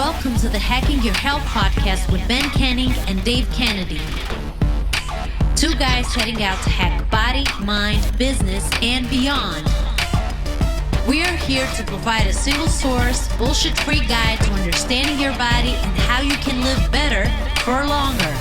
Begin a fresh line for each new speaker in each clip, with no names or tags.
Welcome to the Hacking Your Health podcast with Ben Canning and Dave Kennedy. Two guys heading out to hack body, mind, business, and beyond. We are here to provide a single source, bullshit-free guide to understanding your body and how you can live better for longer.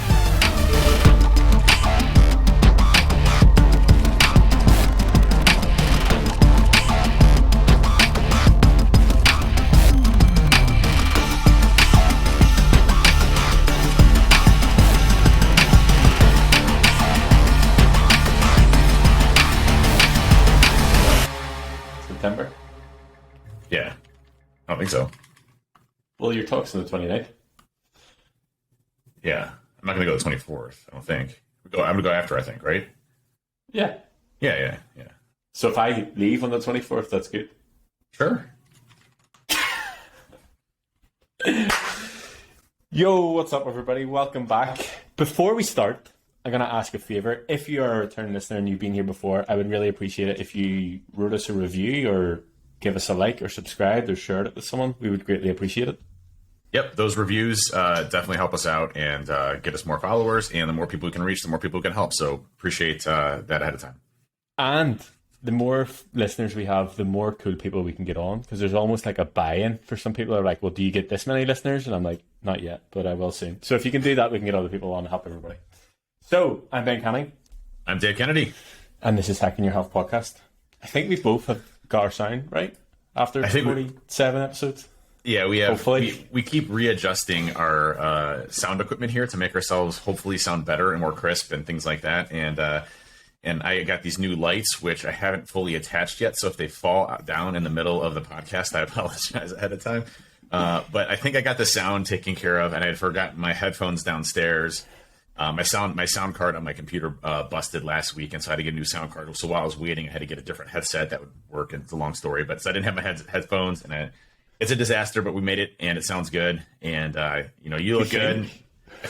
September?
Yeah. I don't think so.
Well, your talk's on the 29th.
Yeah. I'm not going to go the 24th, I don't think. I'm going to go after, I think, right?
Yeah.
Yeah.
So if I leave on the 24th, that's good.
Sure.
Yo, what's up, everybody? Welcome back. Before we start, I'm going to ask a favor. If you are a return listener and you've been here before, I would really appreciate it if you wrote us a review or give us a like or subscribed or shared it with someone. We would greatly appreciate it.
Yep, those reviews definitely help us out and get us more followers. And the more people we can reach, the more people we can help. So appreciate that ahead of time.
And the more listeners we have, the more cool people we can get on. Because there's almost like a buy-in for some people are like, well, do you get this many listeners? And I'm like, not yet, but I will soon. So if you can do that, we can get other people on and help everybody. So, I'm Ben Canning.
I'm Dave Kennedy.
And this is Hacking Your Health podcast. I think we both have got our sound right after 47 episodes.
Yeah, we have.
Hopefully.
We keep readjusting our sound equipment here to make ourselves hopefully sound better and more crisp and things like that. And I got these new lights, which I haven't fully attached yet. So if they fall down in the middle of the podcast, I apologize ahead of time. But I think I got the sound taken care of, and I had forgotten my headphones downstairs. My sound card on my computer busted last week, and so I had to get a new sound card. So while I was waiting, I had to get a different headset that would work. And it's a long story, but so I didn't have my headphones, and it's a disaster. But we made it, and it sounds good. And you look good.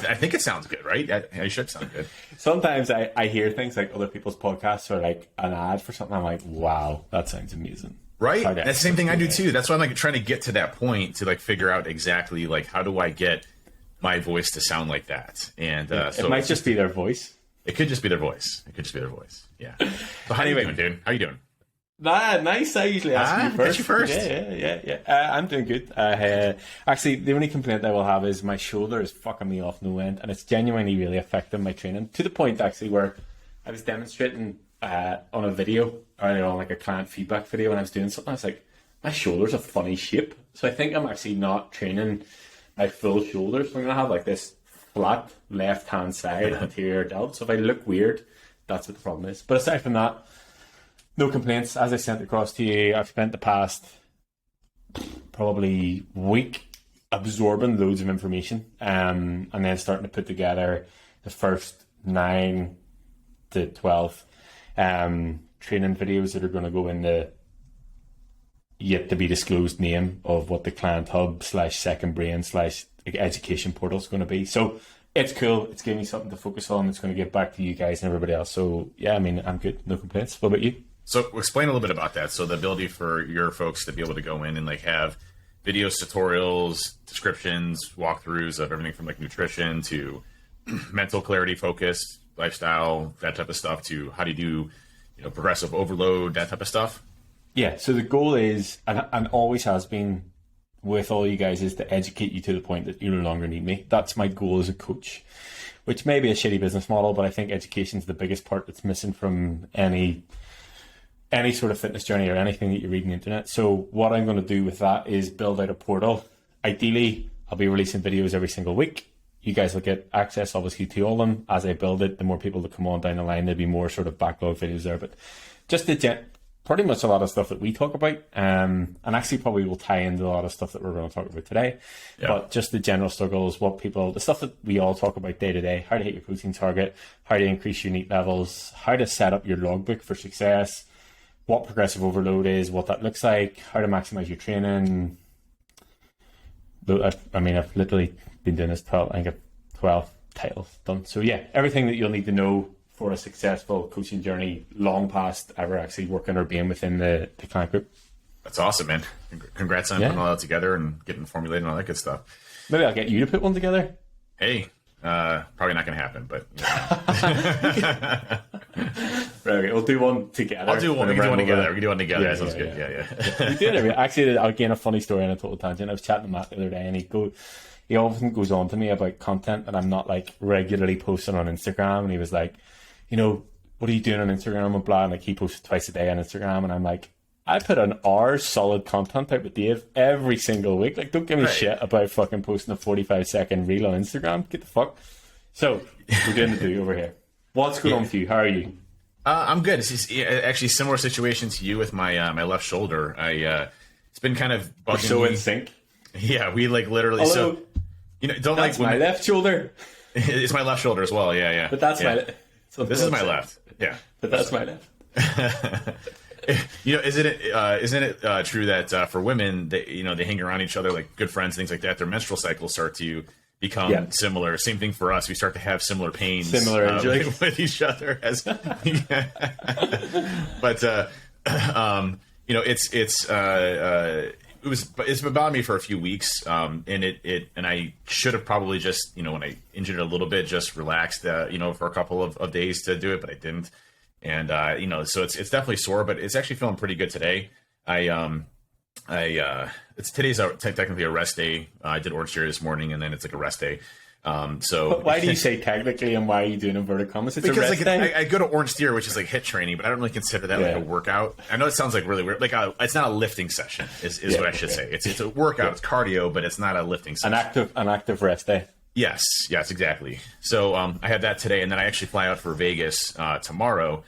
I think it sounds good, right? I should sound good.
Sometimes I hear things like other people's podcasts or like an ad for something. I'm like, wow, that sounds amazing.
Right? That's the same thing I do too. That's why I'm like trying to get to that point to like figure out exactly like how do I get my voice to sound like that. And so
it might just be their voice.
It could just be their voice. Yeah. So how you doing, dude? How you doing?
Nice. I usually ask you first.
You first.
Yeah. I'm doing good. Actually, the only complaint I will have is my shoulder is fucking me off no end, and it's genuinely really affecting my training to the point actually where I was demonstrating on a video or on like a client feedback video when I was doing something. I was like, my shoulder's a funny shape, so I think I'm actually not training my full shoulders. So I'm gonna have like this flat left hand side anterior delt. So if I look weird, that's what the problem is. But aside from that, no complaints. As I sent across to you, I've spent the past probably week absorbing loads of information and then starting to put together the first 9 to 12 training videos that are going to go in the yet to be disclosed name of what the client hub / second brain / education portal is going to be. So it's cool. It's giving me something to focus on. It's going to give back to you guys and everybody else. So yeah, I mean, I'm good. No complaints. What about you?
So explain a little bit about that. So the ability for your folks to be able to go in and like have videos, tutorials, descriptions, walkthroughs of everything from like nutrition to mental clarity, focus, lifestyle, that type of stuff to how do you do, progressive overload, that type of stuff.
Yeah. So the goal is, and always has been with all you guys, is to educate you to the point that you no longer need me. That's my goal as a coach, which may be a shitty business model, but I think education is the biggest part that's missing from any sort of fitness journey or anything that you read on the internet. So what I'm going to do with that is build out a portal. Ideally, I'll be releasing videos every single week. You guys will get access, obviously, to all of them. As I build it, the more people that come on down the line, there'll be more sort of backlog videos there. But just pretty much a lot of stuff that we talk about, and actually probably will tie into a lot of stuff that we're going to talk about today. Yeah. But just the general struggles, the stuff that we all talk about day to day, how to hit your protein target, how to increase your NEAT levels, how to set up your logbook for success, what progressive overload is, what that looks like, how to maximize your training. I've literally been doing this 12 titles done. So yeah, everything that you'll need to know for a successful coaching journey long past ever actually working or being within the client group.
That's awesome, man. Congrats on putting all that together and getting formulated and all that good stuff.
Maybe I'll get you to put one together.
Hey, probably not going to happen, but
Right, okay, we'll do one together.
I'll do one. We can do one together. We can do one together. That sounds good. Yeah.
We did it. Actually, again, a funny story on a total tangent. I was chatting to Matt the other day, and he often goes on to me about content that I'm not like regularly posting on Instagram, and he was like, you know, what are you doing on Instagram and blah, and like he posts twice a day on Instagram, and I'm like, I put an hour solid content out with Dave every single week. Like, don't give me shit about fucking posting a 45-second reel on Instagram. Get the fuck. So we're doing the do over here. What's going on for you? How are you?
I'm good. It's actually similar situation to you with my my left shoulder. It's been kind of bugging
We're so
me.
in sync.
Yeah, we like literally.
Although,
so you know, don't
that's
like
my left shoulder.
It's my left shoulder as well. Yeah.
But that's my.
This is my left. Yeah,
but that's my left.
You know, isn't it true that for women, they hang around each other like good friends, things like that. Their menstrual cycles start to become similar. Same thing for us. We start to have similar pains,
similar injuries
with each other. But you know, it's been bothering me for a few weeks, and I should have probably just, you know, when I injured it a little bit, just relaxed, you know, for a couple of days to do it, but I didn't. And you know, so it's definitely sore, but it's actually feeling pretty good today. Today's technically a rest day. I did Orange Theory this morning, and then it's like a rest day. But
why do you say technically, and why are you doing inverted commas? It's
because
a rest day?
I go to Orange Theory, which is like HIIT training, but I don't really consider that like a workout. I know it sounds like really weird. Like it's not a lifting session, is what I should say. It's a workout. It's cardio, but it's not a lifting session.
An active rest day.
Yes, exactly. So I had that today, and then I actually fly out for Vegas tomorrow.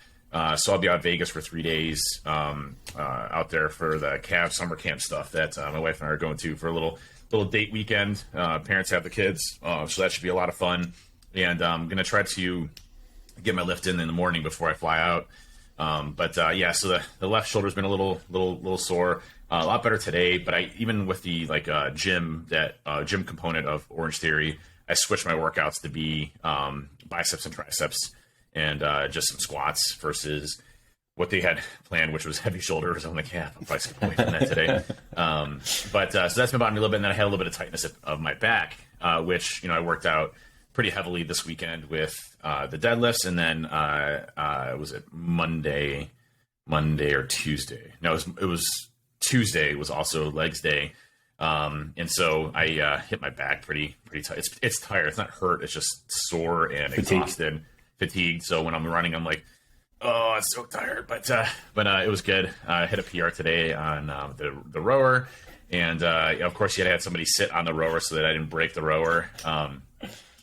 So I'll be out in Vegas for 3 days out there for the Cavs summer camp stuff that my wife and I are going to for a little date weekend. Parents have the kids, so that should be a lot of fun. And I'm going to try to get my lift in the morning before I fly out. So the left shoulder's been a little sore. A lot better today, but even with the gym component of Orange Theory, I switched my workouts to be biceps and triceps and just some squats versus what they had planned, which was heavy shoulders. I'm like, yeah, I'm probably skipping away from that today. So that's been bothering me a little bit. And then I had a little bit of tightness of my back, which, you know, I worked out pretty heavily this weekend with the deadlifts. And then was it Monday or Tuesday? No, it was Tuesday was also legs day. And so I hit my back pretty tight. It's tired. It's not hurt. It's just sore and exhausted, fatigued. So when I'm running, I'm like, oh, I'm so tired. But it was good. I hit a PR today on the rower. And of course, you had to have somebody sit on the rower so that I didn't break the rower.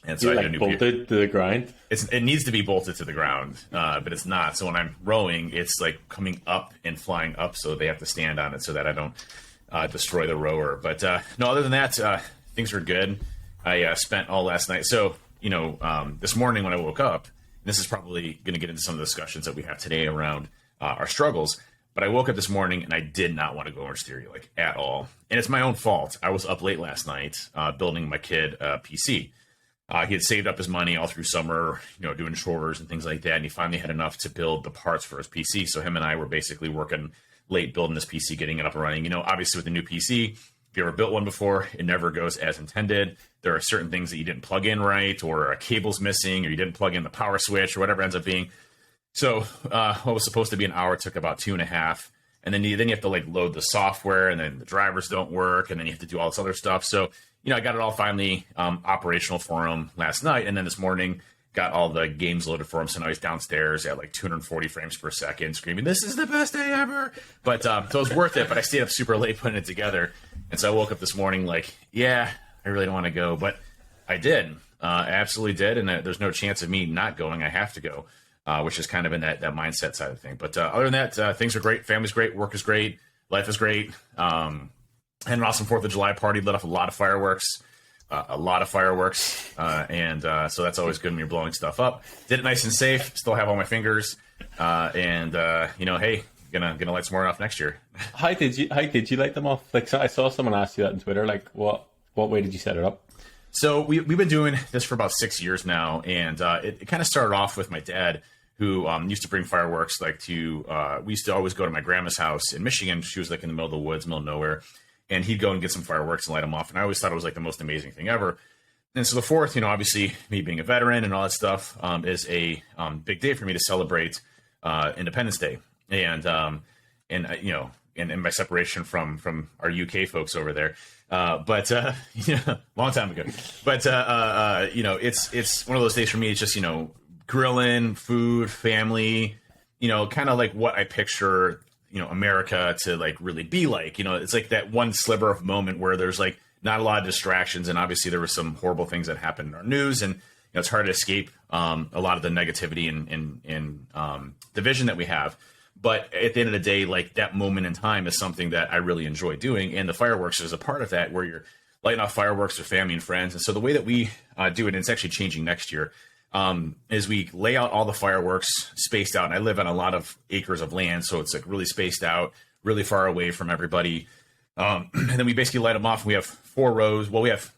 And so I
bolted to the ground.
It needs to be bolted to the ground, but it's not. So when I'm rowing, it's like coming up and flying up, so they have to stand on it so that I don't destroy the rower. But no, other than that, things were good. I spent all last night. So, you know, this morning when I woke up, this is probably going to get into some of the discussions that we have today around our struggles. But I woke up this morning and I did not want to go Orange Theory at all. And it's my own fault. I was up late last night building my kid a PC. He had saved up his money all through summer, you know, doing chores and things like that. And he finally had enough to build the parts for his PC. So him and I were basically working late building this PC, getting it up and running. You know, obviously with the new PC, if you ever built one before, it never goes as intended. There are certain things that you didn't plug in right, or a cable's missing, or you didn't plug in the power switch, or whatever it ends up being. So what was supposed to be an hour took about 2.5. And then you have to load the software, and then the drivers don't work, and then you have to do all this other stuff. So, you know, I got it all finally operational for him last night, and then this morning got all the games loaded for him. So now he's downstairs at 240 frames per second, screaming, "This is the best day ever!" But so it was worth it. But I stayed up super late putting it together, and so I woke up this morning yeah, I really don't want to go, but I did. I absolutely did, and there's no chance of me not going. I have to go. Which is kind of in that mindset side of thing. But other than that, things are great. Family's great. Work is great. Life is great. Had an awesome 4th of July party. Lit off a lot of fireworks. And so that's always good when you're blowing stuff up. Did it nice and safe. Still have all my fingers. You know, hey, gonna light some more off next year.
How did you light them off? So I saw someone ask you that on Twitter. What way did you set it up?
So we've been doing this for about 6 years now, and it kind of started off with my dad, who used to bring fireworks like to. We used to always go to my grandma's house in Michigan. She was like in the middle of the woods, middle of nowhere, and he'd go and get some fireworks and light them off. And I always thought it was like the most amazing thing ever. And so the 4th, you know, obviously me being a veteran and all that stuff, is a big day for me to celebrate Independence Day, and you know, and my separation from our UK folks over there. But you know, long time ago. But you know, it's one of those days for me. It's just, you know, grilling, food, family. You know, kind of like what I picture, you know, America to like really be like. You know, it's like that one sliver of moment where there's like not a lot of distractions, and obviously there were some horrible things that happened in our news, and you know, it's hard to escape a lot of the negativity and division that we have. But at the end of the day, like that moment in time is something that I really enjoy doing, and the fireworks is a part of that, where you're lighting off fireworks with family and friends. And so the way that we do it, and it's actually changing next year, is we lay out all the fireworks spaced out. And I live on a lot of acres of land, so it's like really spaced out, really far away from everybody. And then we basically light them off. And we have 4 rows. Well, we have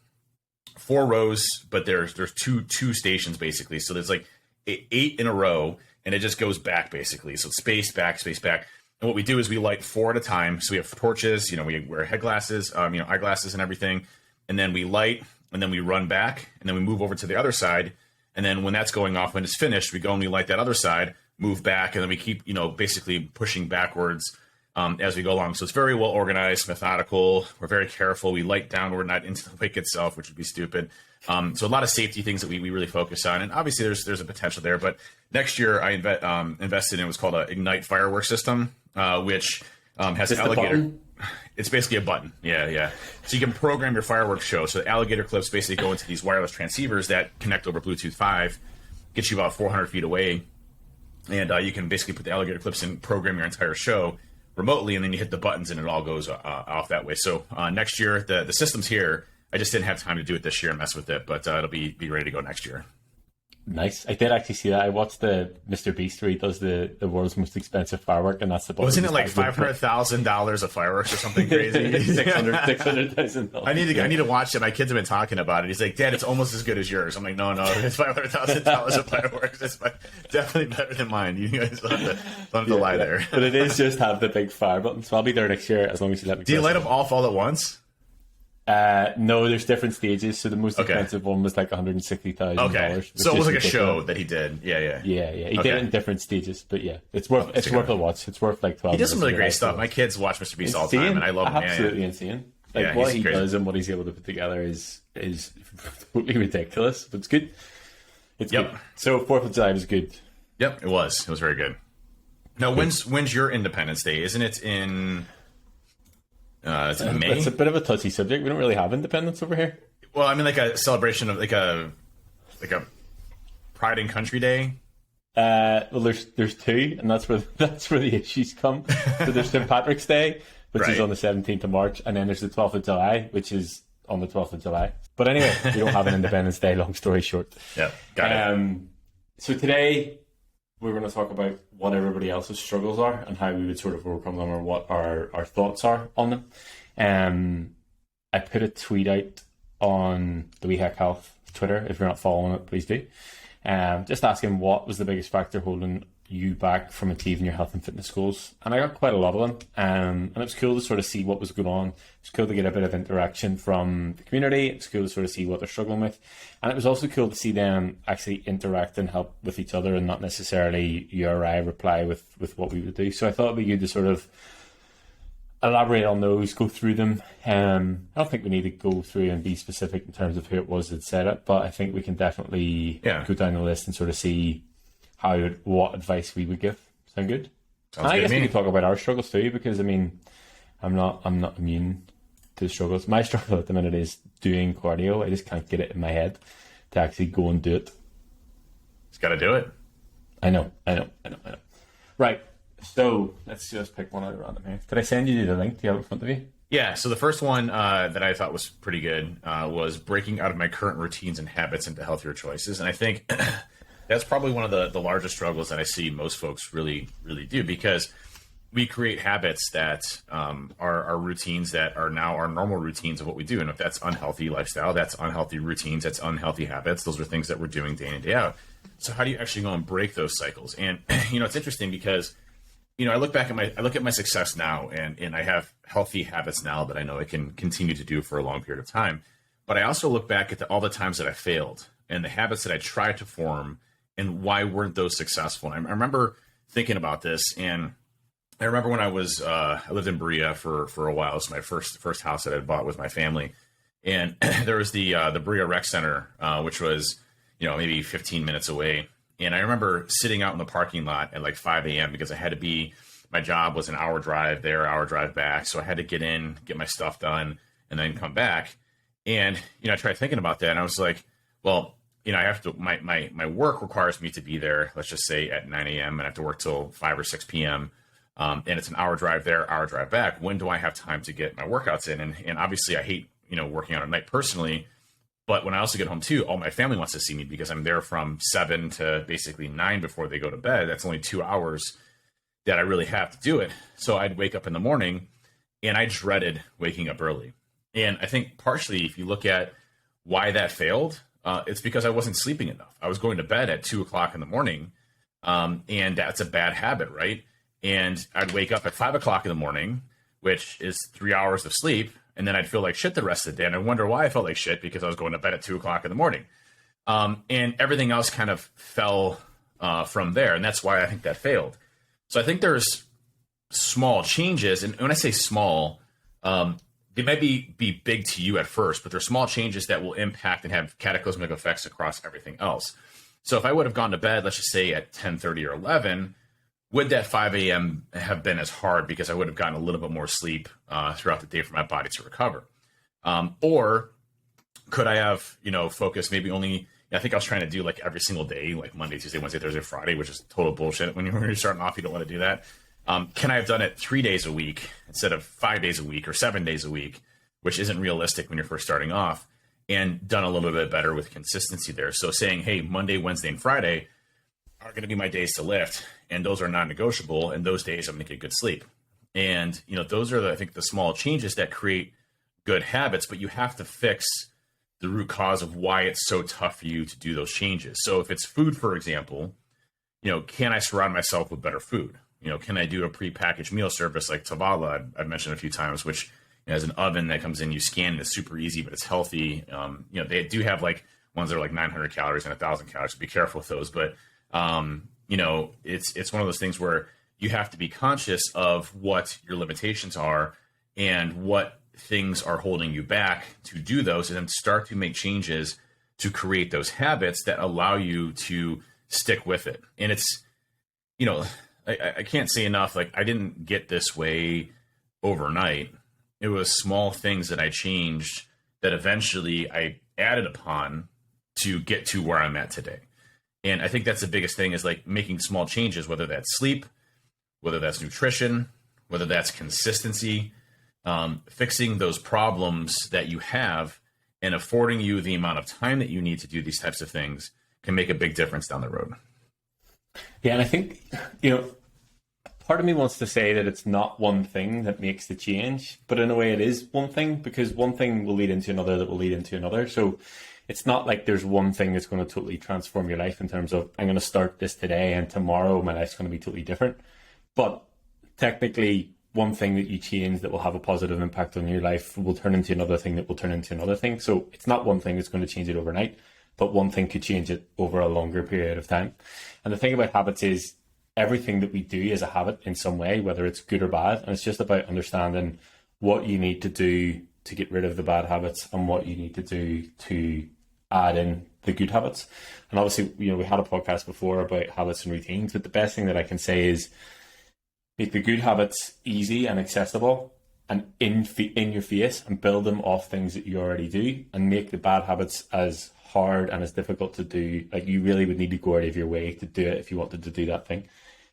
4 rows, but there's two stations basically. So there's like 8 in a row, and it just goes back basically. So it's space back. And what we do is we light 4 at a time. So we have torches, you know, we wear head glasses, you know, eyeglasses and everything. And then we light, and then we run back, and then we move over to the other side. And then when that's going off, when it's finished, we go and we light that other side, move back, and then we keep, you know, basically pushing backwards as we go along. So it's very well organized, methodical. We're very careful. We light down. We're not into the wick itself, which would be stupid. So a lot of safety things that we really focus on. And obviously there's a potential there. But next year I invested in what's called an Ignite fireworks system, which has alligator. It's basically a button. Yeah. So you can program your fireworks show. So the alligator clips basically go into these wireless transceivers that connect over Bluetooth 5, gets you about 400 feet away. And you can basically put the alligator clips in, program your entire show remotely, and then you hit the buttons and it all goes off that way. So next year, the system's here. I just didn't have time to do it this year and mess with it, but it'll be ready to go next year.
Nice. I did actually see that. I watched the Mr. Beast where he does the world's most expensive firework, and that's the.
Wasn't it like $500,000 of fireworks or something crazy? $600,000. I need to watch it. My kids have been talking about it. He's like, Dad, it's almost as good as yours. I'm like, no, it's $500,000 of fireworks. It's definitely better than mine. You guys don't have to lie there.
But it is just have the big fire button. So I'll be there next year as long as you let me.
Do you light them off all at once?
No, there's different stages. So the most expensive one was like $160,000.
Okay, so it was like a show that he did. Yeah.
He did it in different stages, but yeah, it's worth a watch. It's worth like 12.
He does some really great stuff. My kids watch Mr. Beast all the time, and I love him.
Absolutely insane. Like what he does and what he's able to put together is totally ridiculous, but it's good. It's good. So 4th of July was good.
Yep, it was. It was very good. Now, when's your Independence Day? Isn't it in? It's in May.
It's a bit of a touchy subject. We don't really have independence over here.
Well, I mean, like a celebration of like a Pride and Country Day.
Well, there's 2, and that's where the issues come. So there's St. Patrick's Day, which is on the 17th of March, and then there's the 12th of July, which is on the 12th of July. But anyway, we don't have an Independence Day. Long story short.
Yeah, got it.
So today we're going to talk about what everybody else's struggles are and how we would sort of overcome them, or what our thoughts are on them. I put a tweet out on the We Hack Health Twitter. If you're not following it, please do. Just asking what was the biggest factor holding you back from achieving your health and fitness goals. And I got quite a lot of them. And it was cool to sort of see what was going on. It was cool to get a bit of interaction from the community. It was cool to sort of see what they're struggling with. And it was also cool to see them actually interact and help with each other, and not necessarily you or I reply with what we would do. So I thought it'd be good to sort of elaborate on those, go through them. I don't think we need to go through and be specific in terms of who it was that said it, but I think we can definitely go down the list and sort of see what advice we would give. Sound good?
Sounds
I
good
guess
to
we
me.
can talk about our struggles too, because I mean, I'm not immune to the struggles. My struggle at the minute is doing cardio. I just can't get it in my head to actually go and do it.
Just got to do it.
I know. Right. So let's just pick one out of random here. Did I send you the link? Do you have it in front of you?
Yeah, so the first one that I thought was pretty good was breaking out of my current routines and habits into healthier choices. And I think that's probably one of the largest struggles that I see most folks really, really do, because we create habits that are routines that are now our normal routines of what we do. And if that's unhealthy lifestyle, that's unhealthy routines, that's unhealthy habits. Those are things that we're doing day in and day out. So how do you actually go and break those cycles? And it's interesting because I look at my success now, and I have healthy habits now that I know I can continue to do for a long period of time. But I also look back at all the times that I failed and the habits that I tried to form, and why weren't those successful. And I remember thinking about this, and I remember when I lived in Berea for a while. It was my first house that I bought with my family, and there was the Berea Rec Center, which was maybe 15 minutes away. And I remember sitting out in the parking lot at like 5 a.m. because I had to be. My job was an hour drive there, hour drive back, so I had to get in, get my stuff done, and then come back. And I tried thinking about that, and I was like, well, I have to. My work requires me to be there. Let's just say at 9 a.m. and I have to work till 5 or 6 p.m. And it's an hour drive there, hour drive back. When do I have time to get my workouts in? And obviously, I hate working out at night personally. But when I also get home too, all my family wants to see me because I'm there from 7 to basically 9 before they go to bed. That's only 2 hours that I really have to do it. So I'd wake up in the morning, and I dreaded waking up early. And I think partially, if you look at why that failed, it's because I wasn't sleeping enough. I was going to bed at 2 o'clock in the morning, and that's a bad habit, right? And I'd wake up at 5 o'clock in the morning, which is 3 hours of sleep, and then I'd feel like shit the rest of the day. And I wonder why I felt like shit, because I was going to bed at 2 o'clock in the morning. And everything else kind of fell from there, and that's why I think that failed. So I think there's small changes, and when I say small, they might be big to you at first, but they're small changes that will impact and have cataclysmic effects across everything else. So if I would have gone to bed, let's just say at 10:30 or 11, would that 5 a.m. have been as hard because I would have gotten a little bit more sleep throughout the day for my body to recover? Or could I have, focused maybe only, I think I was trying to do like every single day, like Monday, Tuesday, Wednesday, Thursday, Friday, which is total bullshit. When you're starting off, you don't want to do that. Can I have done it 3 days a week instead of 5 days a week or 7 days a week, which isn't realistic when you're first starting off, and done a little bit better with consistency there? So saying, hey, Monday, Wednesday, and Friday are going to be my days to lift, and those are non-negotiable, and those days I'm going to get good sleep. And, those are, I think, the small changes that create good habits, but you have to fix the root cause of why it's so tough for you to do those changes. So if it's food, for example, can I surround myself with better food? Can I do a prepackaged meal service like Tavala, I've mentioned a few times, which has an oven that comes in, you scan, and it's super easy, but it's healthy. They do have like ones that are like 900 calories and 1,000 calories. So be careful with those. But, it's one of those things where you have to be conscious of what your limitations are and what things are holding you back to do those, and then start to make changes to create those habits that allow you to stick with it. And it's, I can't say enough, like, I didn't get this way overnight. It was small things that I changed that eventually I added upon to get to where I'm at today. And I think that's the biggest thing, is like making small changes, whether that's sleep, whether that's nutrition, whether that's consistency, fixing those problems that you have and affording you the amount of time that you need to do these types of things can make a big difference down the road.
Yeah, and I think, part of me wants to say that it's not one thing that makes the change, but in a way it is one thing, because one thing will lead into another that will lead into another. So it's not like there's one thing that's going to totally transform your life in terms of, I'm going to start this today and tomorrow my life's going to be totally different. But technically, one thing that you change that will have a positive impact on your life will turn into another thing that will turn into another thing. So it's not one thing that's going to change it overnight, but one thing could change it over a longer period of time. And the thing about habits is everything that we do is a habit in some way, whether it's good or bad. And it's just about understanding what you need to do to get rid of the bad habits and what you need to do to add in the good habits. And obviously, we had a podcast before about habits and routines, but the best thing that I can say is make the good habits easy and accessible and in your face, and build them off things that you already do, and make the bad habits as hard and as difficult to do. Like, you really would need to go out of your way to do it if you wanted to do that thing.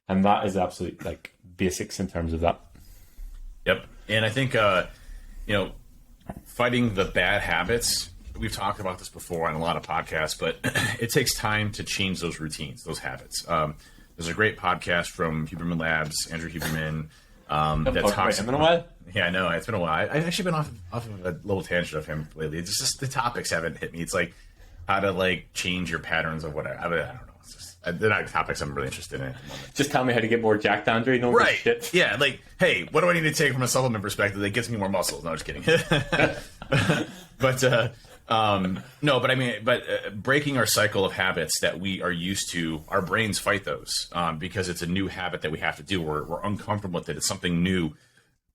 And that is absolute like basics in terms of that.
Yep. And I think, fighting the bad habits, we've talked about this before on a lot of podcasts, but it takes time to change those routines, those habits. There's a great podcast from Huberman Labs, Andrew Huberman, that talks
about him in a while.
Yeah, I know. It's been a while. I've actually been off of a little tangent of him lately. It's just the topics haven't hit me. It's like how to like change your patterns of whatever. I don't know. they're not topics I'm really interested in at the moment.
Just tell me how to get more jacked, Andrew. No
Right.
shit.
Yeah. Like, hey, what do I need to take from a supplement perspective that gets me more muscles? No, just kidding. But I mean, breaking our cycle of habits that we are used to, our brains fight those because it's a new habit that we have to do. We're uncomfortable with it. It's something new.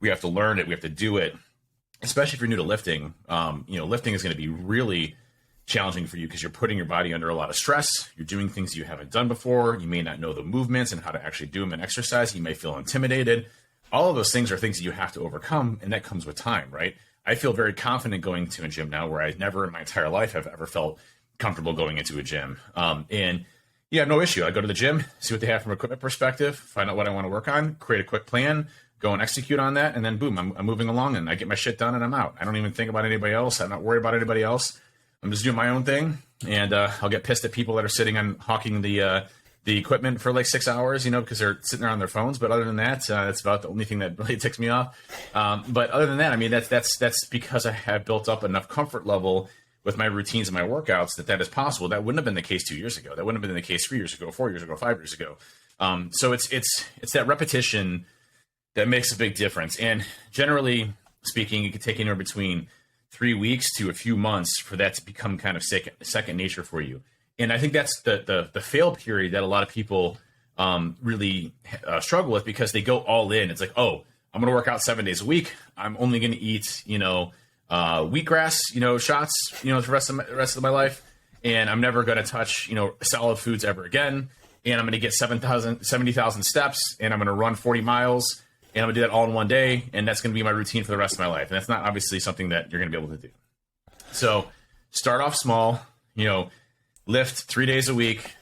We have to learn it. We have to do it. Especially if you're new to lifting, lifting is going to be really challenging for you because you're putting your body under a lot of stress. You're doing things you haven't done before. You may not know the movements and how to actually do them in exercise. You may feel intimidated. All of those things are things that you have to overcome, and that comes with time, right? I feel very confident going to a gym now where I never in my entire life have ever felt comfortable going into a gym. And yeah, no issue. I go to the gym, see what they have from an equipment perspective, find out what I want to work on, create a quick plan, go and execute on that, and then boom, I'm moving along and I get my shit done and I'm out. I don't even think about anybody else. I'm not worried about anybody else. I'm just doing my own thing, and I'll get pissed at people that are sitting on hawking the equipment for like 6 hours, because they're sitting there on their phones. But other than that, that's about the only thing that really ticks me off. But other than that, I mean, that's because I have built up enough comfort level with my routines and my workouts that is possible. That wouldn't have been the case 2 years ago. That wouldn't have been the case 3 years ago, 4 years ago, 5 years ago. So it's that repetition that makes a big difference. And generally speaking, it could take anywhere between 3 weeks to a few months for that to become kind of second nature for you. And I think that's the fail period that a lot of people really struggle with because they go all in. It's like, oh, I'm going to work out 7 days a week. I'm only going to eat, wheatgrass, shots, the rest of my life. And I'm never going to touch, solid foods ever again. And I'm going to get 70,000 steps and I'm going to run 40 miles. And I'm going to do that all in one day, and that's going to be my routine for the rest of my life. And that's not obviously something that you're going to be able to do. So start off small, lift 3 days a week,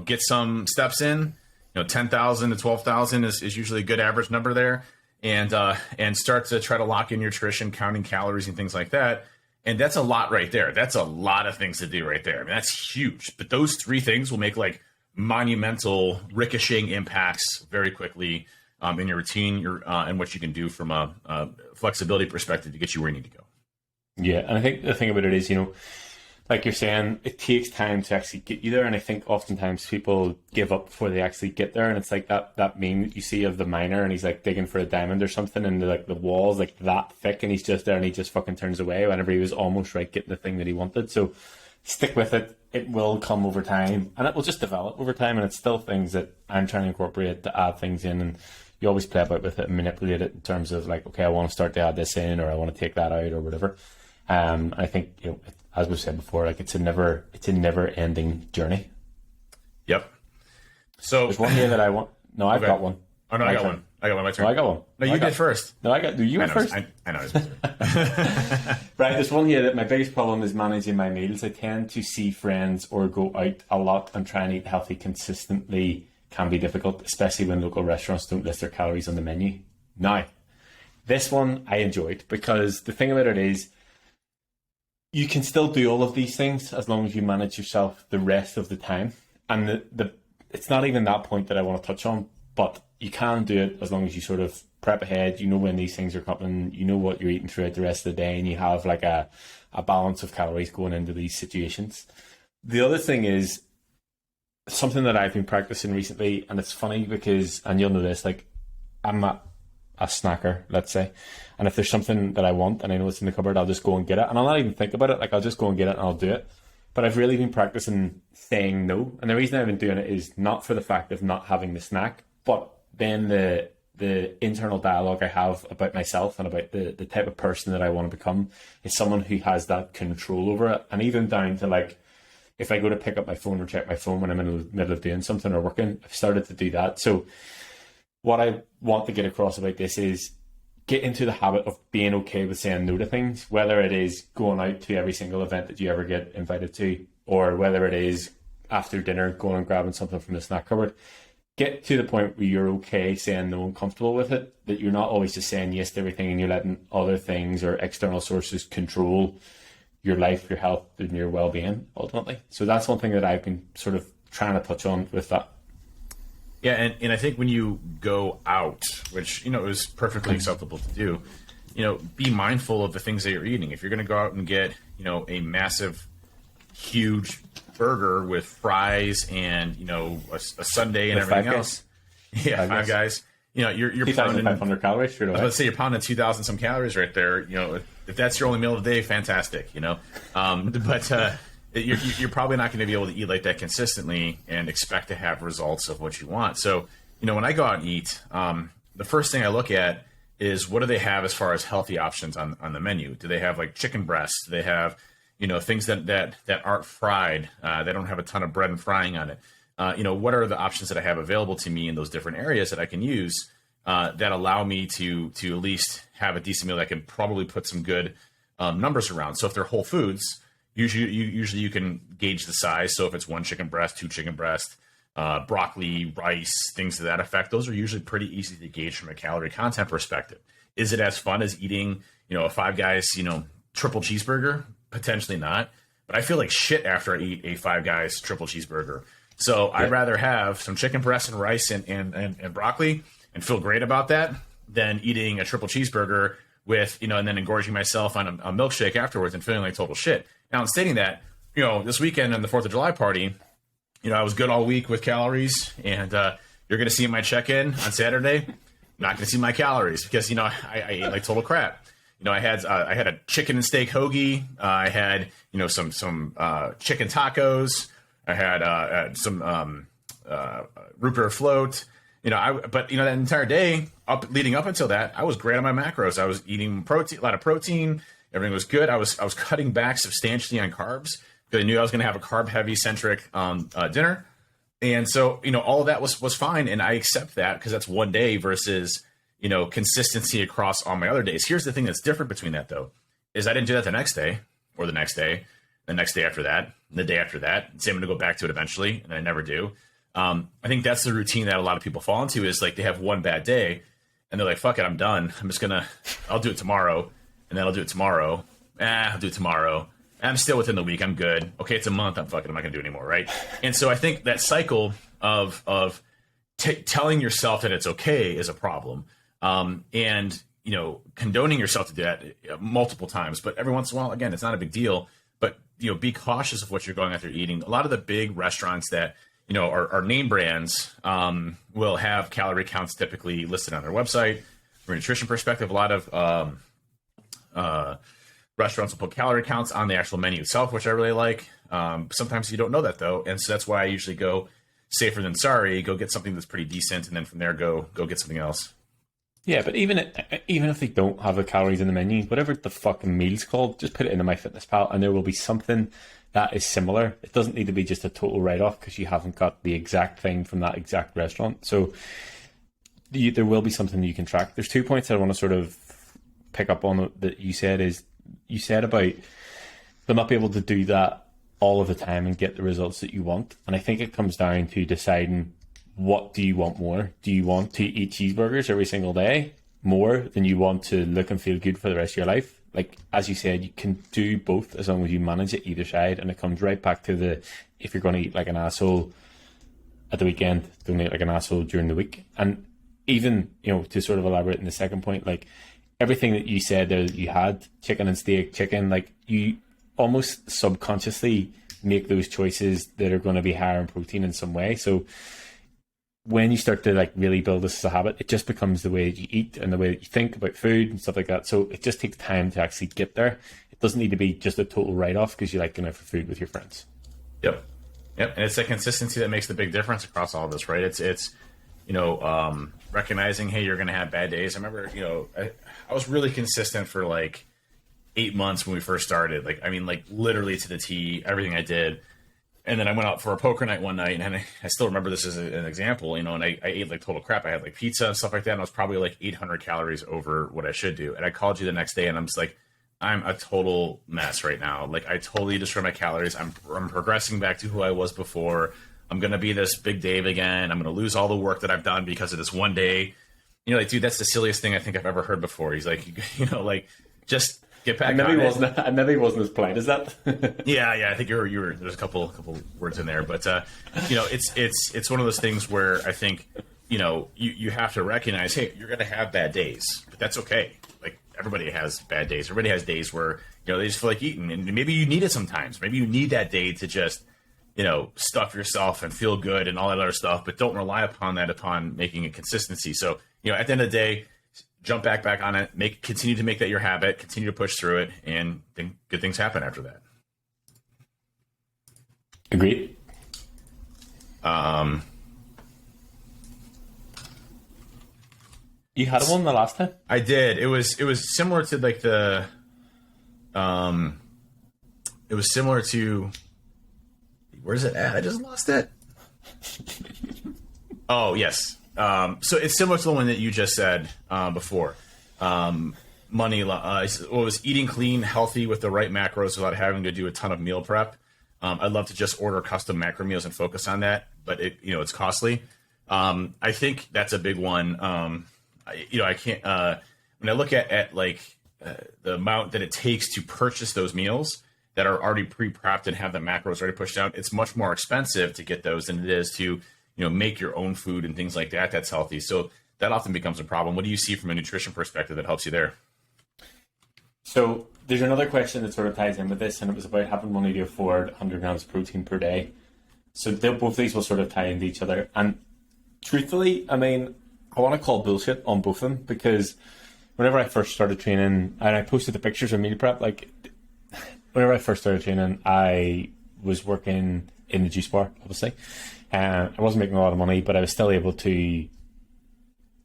get some steps in, 10,000 to 12,000 is usually a good average number there. And start to try to lock in nutrition, counting calories and things like that. And that's a lot right there. That's a lot of things to do right there. I mean, that's huge. But those three things will make like monumental ricocheting impacts very quickly in your routine, and what you can do from a flexibility perspective to get you where you need to go. Yeah,
and I think the thing about it is, like you're saying, it takes time to actually get you there. And I think oftentimes people give up before they actually get there. And it's like that meme that you see of the miner and he's like digging for a diamond or something and the wall's like that thick and he's just there and he just fucking turns away whenever he was almost right getting the thing that he wanted. So stick with it. It will come over time and it will just develop over time. And it's still things that I'm trying to incorporate to add things in, and you always play about with it and manipulate it in terms of like, okay, I want to start to add this in or I want to take that out or whatever. I think, as we've said before, like it's a never ending journey.
Yep. So
there's one here that I want. No, I've got one.
Oh no, I got one. My turn.
No, I got one.
No, you did first.
No, you went first.
I know.
Right, there's one here that my biggest problem is managing my meals. I tend to see friends or go out a lot and try and eat healthy consistently can be difficult, especially when local restaurants don't list their calories on the menu. Now, this one I enjoyed because the thing about it is you can still do all of these things as long as you manage yourself the rest of the time. And it's not even that point that I want to touch on, but you can do it as long as you sort of prep ahead. You know when these things are coming, you know what you're eating throughout the rest of the day, and you have like a balance of calories going into these situations. The other thing is something that I've been practicing recently, and it's funny because, and you'll know this, like I'm a snacker, let's say, and if there's something that I want and I know it's in the cupboard, I'll just go and get it, and I'll not even think about it. Like I'll just go and get it and I'll do it. But I've really been practicing saying no, and the reason I've been doing it is not for the fact of not having the snack, but then the internal dialogue I have about myself and about the type of person that I want to become is someone who has that control over it. And even down to like, if I go to pick up my phone or check my phone when I'm in the middle of doing something or working, I've started to do that. So what I want to get across about this is get into the habit of being okay with saying no to things, whether it is going out to every single event that you ever get invited to, or whether it is after dinner going and grabbing something from the snack cupboard. Get to the point where you're okay saying no and comfortable with it, that you're not always just saying yes to everything and you're letting other things or external sources control your life, your health, and your well-being ultimately. So that's one thing that I've been sort of trying to touch on with that.
Yeah, and I think when you go out, which, is perfectly acceptable to do, be mindful of the things that you're eating. If you're going to go out and get, a massive, huge burger with fries and, you know, a sundae and
With
everything
Five
else. Yeah, Five Guys. You know, you're pounding
2,500 calories straight away.
Let's say you're pounding 2,000 some calories right there. You know, if that's your only meal of the day, fantastic. You know, but you're probably not going to be able to eat like that consistently and expect to have results of what you want. So, you know, when I go out and eat, the first thing I look at is what do they have as far as healthy options on the menu? Do they have like chicken breasts? Do they have, you know, things that aren't fried? They don't have a ton of bread and frying on it. You know, what are the options that I have available to me in those different areas that I can use that allow me to at least have a decent meal that can probably put some good numbers around. So if they're whole foods, usually you can gauge the size. So if it's 1 chicken breast, 2 chicken breast, broccoli, rice, things to that effect, those are usually pretty easy to gauge from a calorie content perspective. Is it as fun as eating, you know, a Five Guys, you know, triple cheeseburger? Potentially not. But I feel like shit after I eat a Five Guys triple cheeseburger. So yeah. I'd rather have some chicken breast and rice and broccoli and feel great about that than eating a triple cheeseburger with, you know, and then engorging myself on a milkshake afterwards and feeling like total shit. Now, in stating that, you know, this weekend on the 4th of July party, you know, I was good all week with calories, and you're going to see my check-in on Saturday. I'm not going to see my calories because, you know, I ate like total crap. You know, I had a chicken and steak hoagie. I had, you know, some chicken tacos. I had some root beer float. You know, but you know, that entire day leading up until that, I was great on my macros. I was eating a lot of protein. Everything was good. I was cutting back substantially on carbs because I knew I was going to have a carb-heavy centric dinner, and so, you know, all of that was fine, and I accept that because that's one day versus, you know, consistency across all my other days. Here's the thing that's different between that, though, is I didn't do that the next day or the next day, the next day after that, the day after that. Say I'm going to go back to it eventually, and I never do. I think that's the routine that a lot of people fall into, is like they have one bad day and they're like, fuck it, I'm done. I'll do it tomorrow, and then I'll do it tomorrow. I'll do it tomorrow. I'm still within the week. I'm good. Okay, it's a month. I'm not going to do it anymore, right? And so I think that cycle of telling yourself that it's okay is a problem. And, you know, condoning yourself to do that multiple times. But every once in a while, again, it's not a big deal. But, you know, be cautious of what you're going after eating. A lot of the big restaurants that, you know, are name brands will have calorie counts typically listed on their website. From a nutrition perspective, a lot of restaurants will put calorie counts on the actual menu itself, which I really like. Sometimes you don't know that, though. And so that's why I usually go safer than sorry, go get something that's pretty decent, and then from there, go get something else.
Yeah, but even if they don't have the calories in the menu, whatever the fucking meal's called, just put it into MyFitnessPal, and there will be something that is similar. It doesn't need to be just a total write-off because you haven't got the exact thing from that exact restaurant. So there will be something you can track. There's 2 points that I want to sort of pick up on that you said. Is you said about they'll not be able to do that all of the time and get the results that you want. And I think it comes down to deciding, what do you want more? Do you want to eat cheeseburgers every single day more than you want to look and feel good for the rest of your life? Like, as you said, you can do both as long as you manage it either side. And it comes right back to if you're going to eat like an asshole at the weekend, don't eat like an asshole during the week. And even, you know, to sort of elaborate in the second point, like everything that you said there, that you had chicken and steak, like you almost subconsciously make those choices that are going to be higher in protein in some way. So when you start to like really build this as a habit, it just becomes the way that you eat and the way that you think about food and stuff like that. So it just takes time to actually get there. It doesn't need to be just a total write-off because you like going out for food with your friends. Yep.
And it's the consistency that makes the big difference across all of this, right? It's you know, recognizing, hey, you're going to have bad days. I remember, you know, I was really consistent for like 8 months when we first started. Like, I mean, like literally to the T, everything I did. And then I went out for a poker night one night, and I still remember this as an example, you know, and I ate like total crap. I had like pizza and stuff like that, and I was probably like 800 calories over what I should do. And I called you the next day, and I'm just like, I'm a total mess right now. Like, I totally destroyed my calories. I'm progressing back to who I was before. I'm going to be this big Dave again. I'm going to lose all the work that I've done because of this one day. You know, like, dude, that's the silliest thing I think I've ever heard before. He's like, you know, like, just get back on it.
I never wasn't as polite as that.
Yeah. I think you were. There's a couple words in there, but you know, it's one of those things where I think, you know, you have to recognize, hey, you're going to have bad days, but that's okay. Like, everybody has bad days. Everybody has days where They just feel like eating, and maybe you need it sometimes. Maybe you need that day to just, stuff yourself and feel good and all that other stuff, but don't rely upon that upon making a consistency. So, at the end of the day, jump back on it, continue to make that your habit, continue to push through it, and then good things happen after that.
Agreed. You had one the last time?
I did. It was similar to like it was similar to, where's it at? I just lost it. Oh, yes. So it's similar to the one that you just said before. Was eating clean, healthy with the right macros without having to do a ton of meal prep. I'd love to just order custom macro meals and focus on that, but it's costly. I think that's a big one. I can't, when I look at the amount that it takes to purchase those meals that are already pre-prepped and have the macros already pushed out, it's much more expensive to get those than it is to, make your own food and things like that that's healthy. So that often becomes a problem. What do you see from a nutrition perspective that helps you there?
So there's another question that sort of ties in with this, and it was about having money to afford 100 grams of protein per day. So both these will sort of tie into each other. And truthfully, I want to call bullshit on both of them, because whenever I first started training, and I posted the pictures of meal prep, whenever I first started training, I was working in the juice bar, obviously. I wasn't making a lot of money, but I was still able to,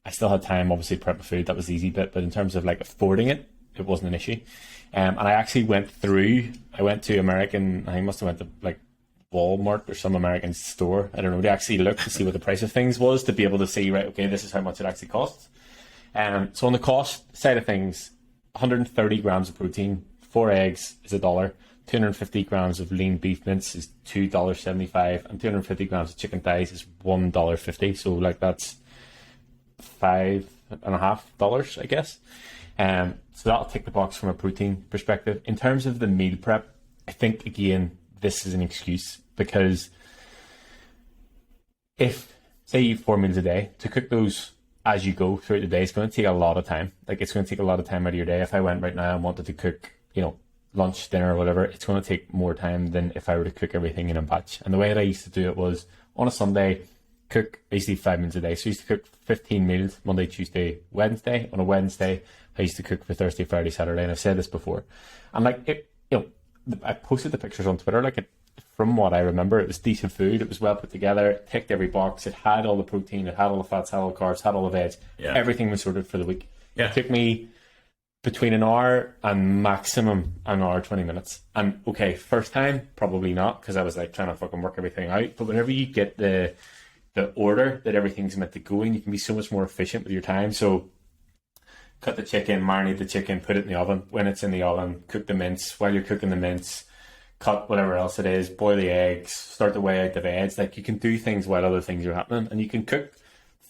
I still had time, obviously, to prep my food. That was the easy bit. But in terms of affording it, it wasn't an issue. And I actually went to American, I must have went to Walmart or some American store, I don't know, to actually look to see what the price of things was, to be able to see, right, okay, this is how much it actually costs. So on the cost side of things, 130 grams of protein, 4 eggs is $1, 250 grams of lean beef mince is $2.75, and 250 grams of chicken thighs is $1.50. So that's $5.50, I guess. So that'll tick the box from a protein perspective. In terms of the meal prep, I think, again, this is an excuse, because if, say, you eat 4 meals a day, to cook those as you go throughout the day, it's going to take a lot of time. It's going to take a lot of time out of your day. If I went right now and wanted to cook, lunch, dinner, or whatever, it's going to take more time than if I were to cook everything in a batch. And the way that I used to do it was, on a Sunday, I used to eat 5 meals a day. So I used to cook 15 meals Monday, Tuesday, Wednesday. On a Wednesday, I used to cook for Thursday, Friday, Saturday. And I've said this before. And I posted the pictures on Twitter. From what I remember, it was decent food. It was well put together. It ticked every box. It had all the protein. It had all the fats, had all the carbs, had all the veg. Yeah. Everything was sorted for the week. Yeah. It took me between an hour and maximum an hour, 20 minutes. And okay, first time, probably not, because I was trying to fucking work everything out. But whenever you get the order that everything's meant to go in, you can be so much more efficient with your time. So cut the chicken, marinate the chicken, put it in the oven. When it's in the oven, cook the mince. While you're cooking the mince, cut whatever else it is, boil the eggs, start to weigh out the veg. You can do things while other things are happening, and you can cook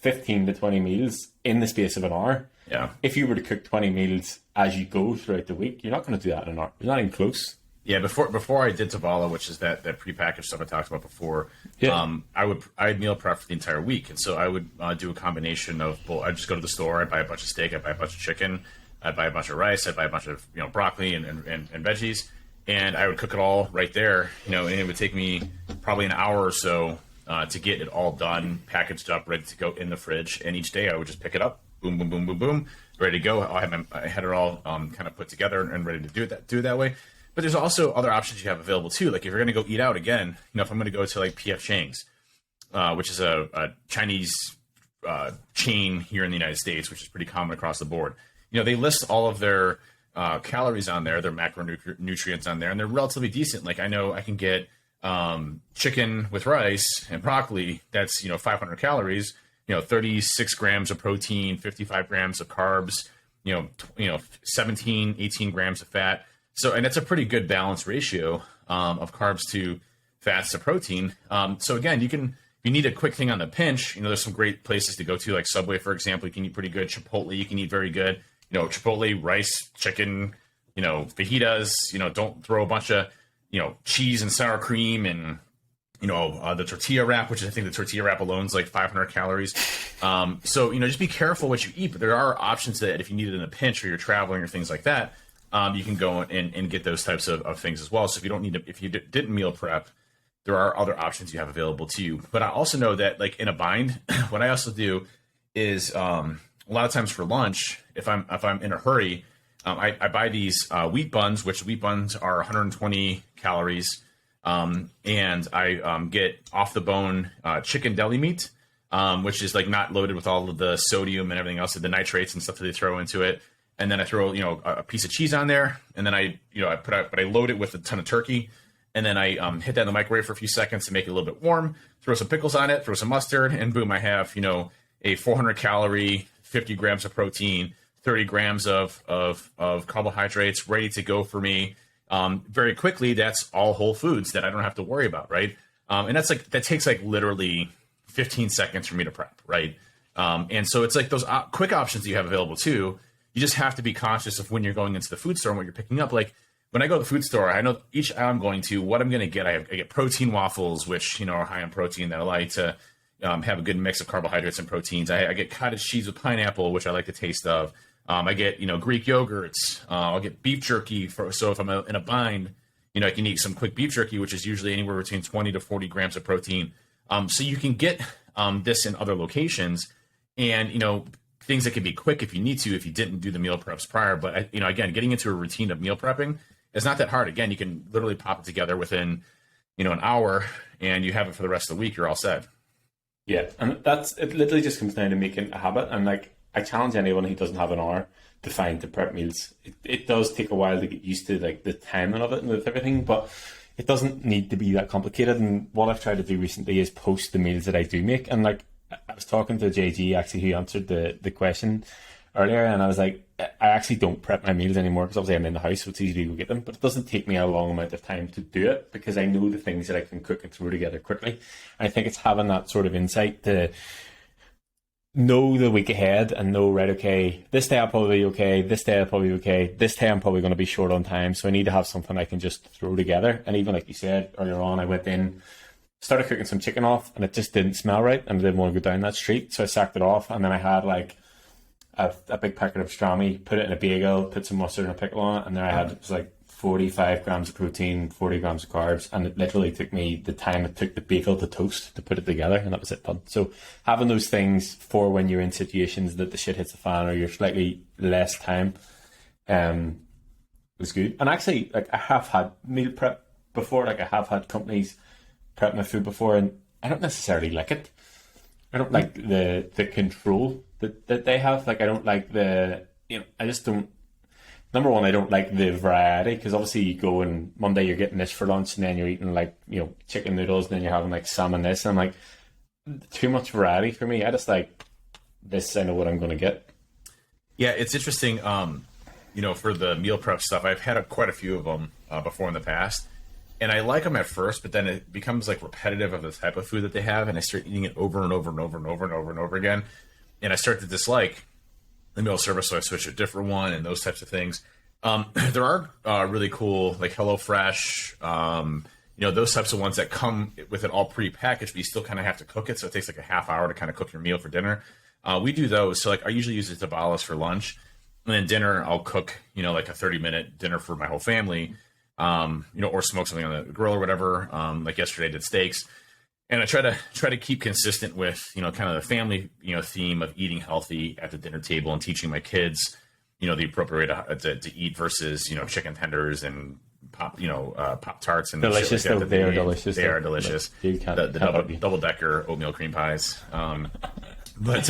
15 to 20 meals in the space of an hour.
Yeah. If
you were to cook 20 meals as you go throughout the week, you're not going to do that in an hour. You're not even close.
Yeah, before I did Tovala, which is that prepackaged stuff I talked about before, I'd meal prep for the entire week, and so I would do a combination of both. I'd just go to the store, I'd buy a bunch of steak, I'd buy a bunch of chicken, I'd buy a bunch of rice, I'd buy a bunch of broccoli and veggies, and I would cook it all right there. And it would take me probably an hour or so to get it all done, packaged up, ready to go in the fridge. And each day I would just pick it up, boom, boom, boom, boom, boom, ready to go. I had it all kind of put together and ready to do it that way. But there's also other options you have available too. If you're going to go eat out again, if I'm going to go to P.F. Chang's, which is a Chinese chain here in the United States, which is pretty common across the board. They list all of their calories on there, their macronutrients on there, and they're relatively decent. I know I can get chicken with rice and broccoli. That's 500 calories. 36 grams of protein, 55 grams of carbs. 17, 18 grams of fat. So, and that's a pretty good balanced ratio of carbs to fats to protein. So again, if you need a quick thing on the pinch, there's some great places to go to, like Subway, for example. You can eat pretty good. Chipotle, you can eat very good. Chipotle, rice, chicken, fajitas. Don't throw a bunch of, cheese and sour cream and, the tortilla wrap, which I think the tortilla wrap alone is 500 calories. So, just be careful what you eat. But there are options that if you need it in a pinch or you're traveling or things like that, you can go and get those types of things as well. So if you don't need to, if you didn't meal prep, there are other options you have available to you. But I also know that, like, in a bind, what I also do is a lot of times for lunch, if I'm in a hurry, I buy these wheat buns, which wheat buns are 120 calories, and I get off the bone chicken deli meat, which is like not loaded with all of the sodium and everything else, the nitrates and stuff that they throw into it. And then I throw, a piece of cheese on there, and then I load it with a ton of turkey. And then I hit that in the microwave for a few seconds to make it a little bit warm, throw some pickles on it, throw some mustard, and boom, I have, a 400 calorie, 50 grams of protein, 30 grams of carbohydrates ready to go for me. Very quickly, that's all whole foods that I don't have to worry about, right? And that takes like literally 15 seconds for me to prep, right? And so it's like those quick options that you have available too. You just have to be conscious of when you're going into the food store and what you're picking up. Like, when I go to the food store, I know each aisle I'm going to, what I'm going to get. I get protein waffles, which, are high in protein, that I like to have a good mix of carbohydrates and proteins. I get cottage cheese with pineapple, which I like the taste of. I get, Greek yogurts. I'll get beef jerky. So if I'm in a bind, I can eat some quick beef jerky, which is usually anywhere between 20 to 40 grams of protein. So you can get this in other locations, and, things that can be quick if you need to, if you didn't do the meal preps prior. But, again, getting into a routine of meal prepping, it's not that hard. Again, you can literally pop it together within, an hour, and you have it for the rest of the week. You're all set.
Yeah, and it literally just comes down to making a habit. And like, I challenge anyone who doesn't have an hour to prep meals. It does take a while to get used to like the timing of it and with everything, but it doesn't need to be that complicated. And what I've tried to do recently is post the meals that I do make. And like, I was talking to JG actually, who answered the question earlier, and I was like, I actually don't prep my meals anymore because obviously I'm in the house, so it's easy to go get them. But it doesn't take me a long amount of time to do it because I know the things that I can cook and throw together quickly. And I think it's having that sort of insight to know the week ahead and know, right, okay, this day I'll probably be okay, this day I'll probably be okay, this day I'm probably going to be short on time, so I need to have something I can just throw together. And even like you said earlier on, I went in, started cooking some chicken off, and it just didn't smell right, and I didn't want to go down that street, so I sacked it off. And then I had like a big packet of pastrami, put it in a bagel, put some mustard and a pickle on it, and there I had, it was like 45 grams of protein, 40 grams of carbs, and it literally took me the time it took the bagel to toast to put it together, and that was it done. So having those things for when you're in situations that the shit hits the fan or you're slightly less time was good. And actually, like, I have had meal prep before, like I have had companies prep my food before, and I don't necessarily like it. I don't like the control that they have. Like, I don't like I just don't. Number one, I don't like the variety, because obviously you go and Monday you're getting this for lunch, and then you're eating like, chicken noodles, and then you're having like salmon this, and I'm like, too much variety for me. I just like this, I know what I'm going to get.
Yeah, it's interesting. For the meal prep stuff, I've had quite a few of them before in the past. And I like them at first, but then it becomes like repetitive of the type of food that they have, and I start eating it over and over and over and over and over and over again. And I start to dislike the meal service, so I switch to a different one and those types of things. There are really cool, like HelloFresh, those types of ones that come with it all pre-packaged, but you still kind of have to cook it, so it takes like a half hour to kind of cook your meal for dinner. We do those, so like I usually use the tamales for lunch, and then dinner I'll cook, like a 30-minute dinner for my whole family. Or smoke something on the grill or whatever. Like yesterday I did steaks, and I try to keep consistent with, kind of the family, theme of eating healthy at the dinner table and teaching my kids, the appropriate way to eat versus, chicken tenders and Pop-Tarts and
delicious.
Shit like that.
They are delicious.
They are delicious. The double decker oatmeal cream pies. But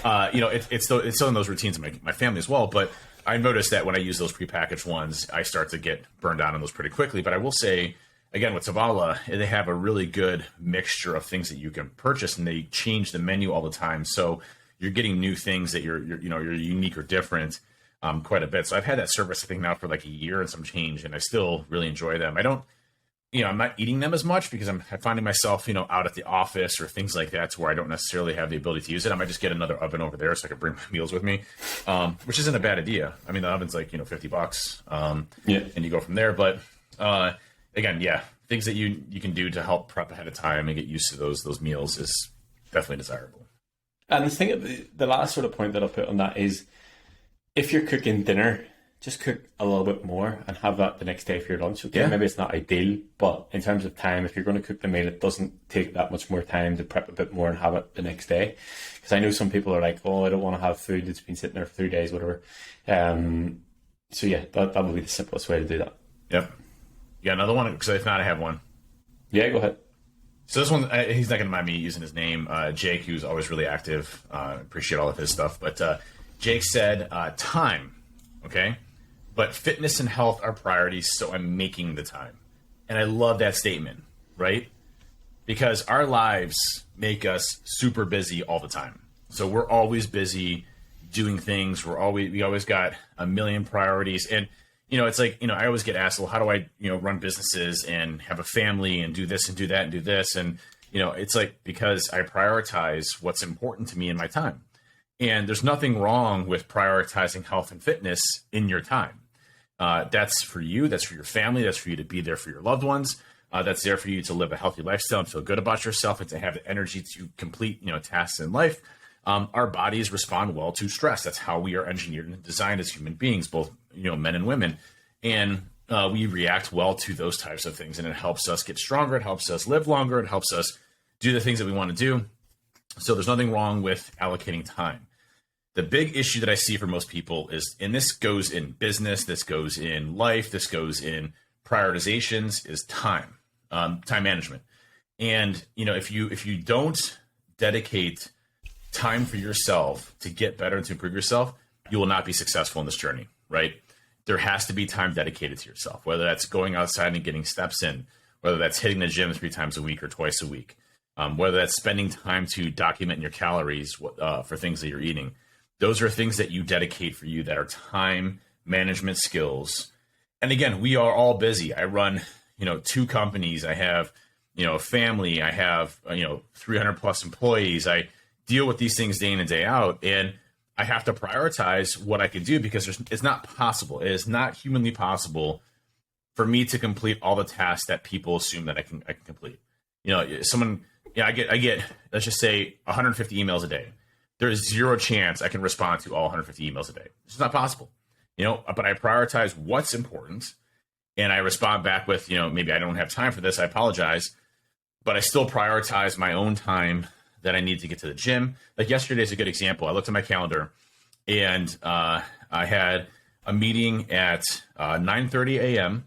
it's still in those routines of my family as well. But I noticed that when I use those prepackaged ones, I start to get burned out on those pretty quickly. But I will say, again, with Zavala, they have a really good mixture of things that you can purchase, and they change the menu all the time. So you're getting new things that you're unique or different quite a bit. So I've had that service, I think, now for like a year and some change, and I still really enjoy them. I don't, I'm not eating them as much because I'm finding myself, out at the office or things like that, to where I don't necessarily have the ability to use it. I might just get another oven over there so I can bring my meals with me, which isn't a bad idea. I mean, the oven's like, $50, and you go from there. But again, yeah, things that you can do to help prep ahead of time and get used to those meals is definitely desirable.
And the last sort of point that I'll put on that is, if you're cooking dinner, just cook a little bit more and have that the next day for your lunch. Okay,
Yeah.
maybe it's not ideal, but in terms of time, if you're going to cook the meal, it doesn't take that much more time to prep a bit more and have it the next day. Because I know some people are like, oh, I don't want to have food that's been sitting there for 3 days, whatever. So yeah, that would be the simplest way to do that.
Yep. You got another one? Because if not, I have one.
Yeah, go ahead.
So this one, he's not going to mind me using his name. Jake, who's always really active. Appreciate all of his stuff. But Jake said, time, okay? But fitness and health are priorities, so I'm making the time. And I love that statement, right? Because our lives make us super busy all the time. So we're always busy doing things. We always got a million priorities. And, you know, it's like, you know, I always get asked, well, how do I, you know, run businesses and have a family and do this and do that and do this? And, you know, it's like, because I prioritize what's important to me in my time. And there's nothing wrong with prioritizing health and fitness in your time. That's for you. That's for your family. That's for you to be there for your loved ones. That's there for you to live a healthy lifestyle and feel good about yourself and to have the energy to complete, you know, tasks in life. Our bodies respond well to stress. That's how we are engineered and designed as human beings, both, you know, men and women. And we react well to those types of things. And it helps us get stronger. It helps us live longer. It helps us do the things that we want to do. So there's nothing wrong with allocating time. The big issue that I see for most people is, and this goes in business, this goes in life, this goes in prioritizations, is time, time management. And, you know, if you don't dedicate time for yourself to get better and to improve yourself, you will not be successful in this journey, right? There has to be time dedicated to yourself, whether that's going outside and getting steps in, whether that's hitting the gym 3 times a week or twice a week, whether that's spending time to document your calories for things that you're eating. Those are things that you dedicate for you that are time management skills. And again, we are all busy. I run, you know, 2 companies. I have, you know, a family. I have, you know, 300 plus employees. I deal with these things day in and day out. And I have to prioritize what I can do because it's not possible. It is not humanly possible for me to complete all the tasks that people assume that I can complete. You know, I get, let's just say 150 emails a day. There is zero chance I can respond to all 150 emails a day. It's just not possible, you know, but I prioritize what's important and I respond back with, you know, maybe I don't have time for this. I apologize, but I still prioritize my own time that I need to get to the gym. Like yesterday is a good example. I looked at my calendar and I had a meeting at 9:30 a.m.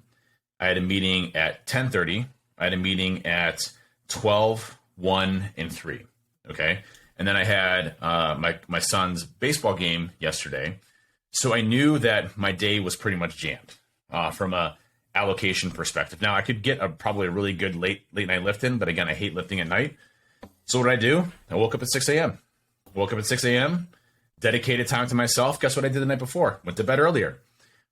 I had a meeting at 10:30. I had a meeting at 12, 1, and 3. Okay. And then I had my son's baseball game yesterday. So I knew that my day was pretty much jammed from a allocation perspective. Now I could get probably a really good late night lift in, but again, I hate lifting at night. So what did I do? I woke up at 6 a.m. Dedicated time to myself. Guess what I did the night before? Went to bed earlier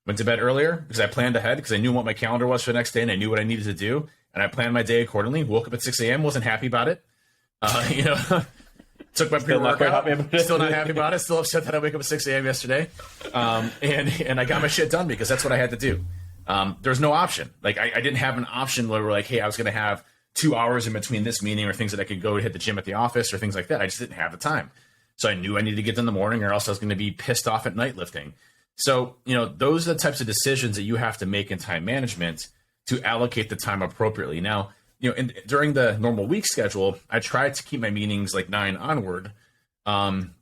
because I planned ahead because I knew what my calendar was for the next day and I knew what I needed to do. And I planned my day accordingly. Woke up at 6 a.m. Wasn't happy about it. You know, took my pre-workout. Still not happy about it. Still upset that I wake up at 6 a.m. yesterday. And I got my shit done because that's what I had to do. There's no option. Like I didn't have an option where we're like, hey, I was going to have 2 hours in between this meeting or things that I could go hit the gym at the office or things like that. I just didn't have the time. So I knew I needed to get done in the morning or else I was going to be pissed off at night lifting. So, you know, those are the types of decisions that you have to make in time management to allocate the time appropriately. Now, you know, during the normal week schedule, I try to keep my meetings like 9 onward, 9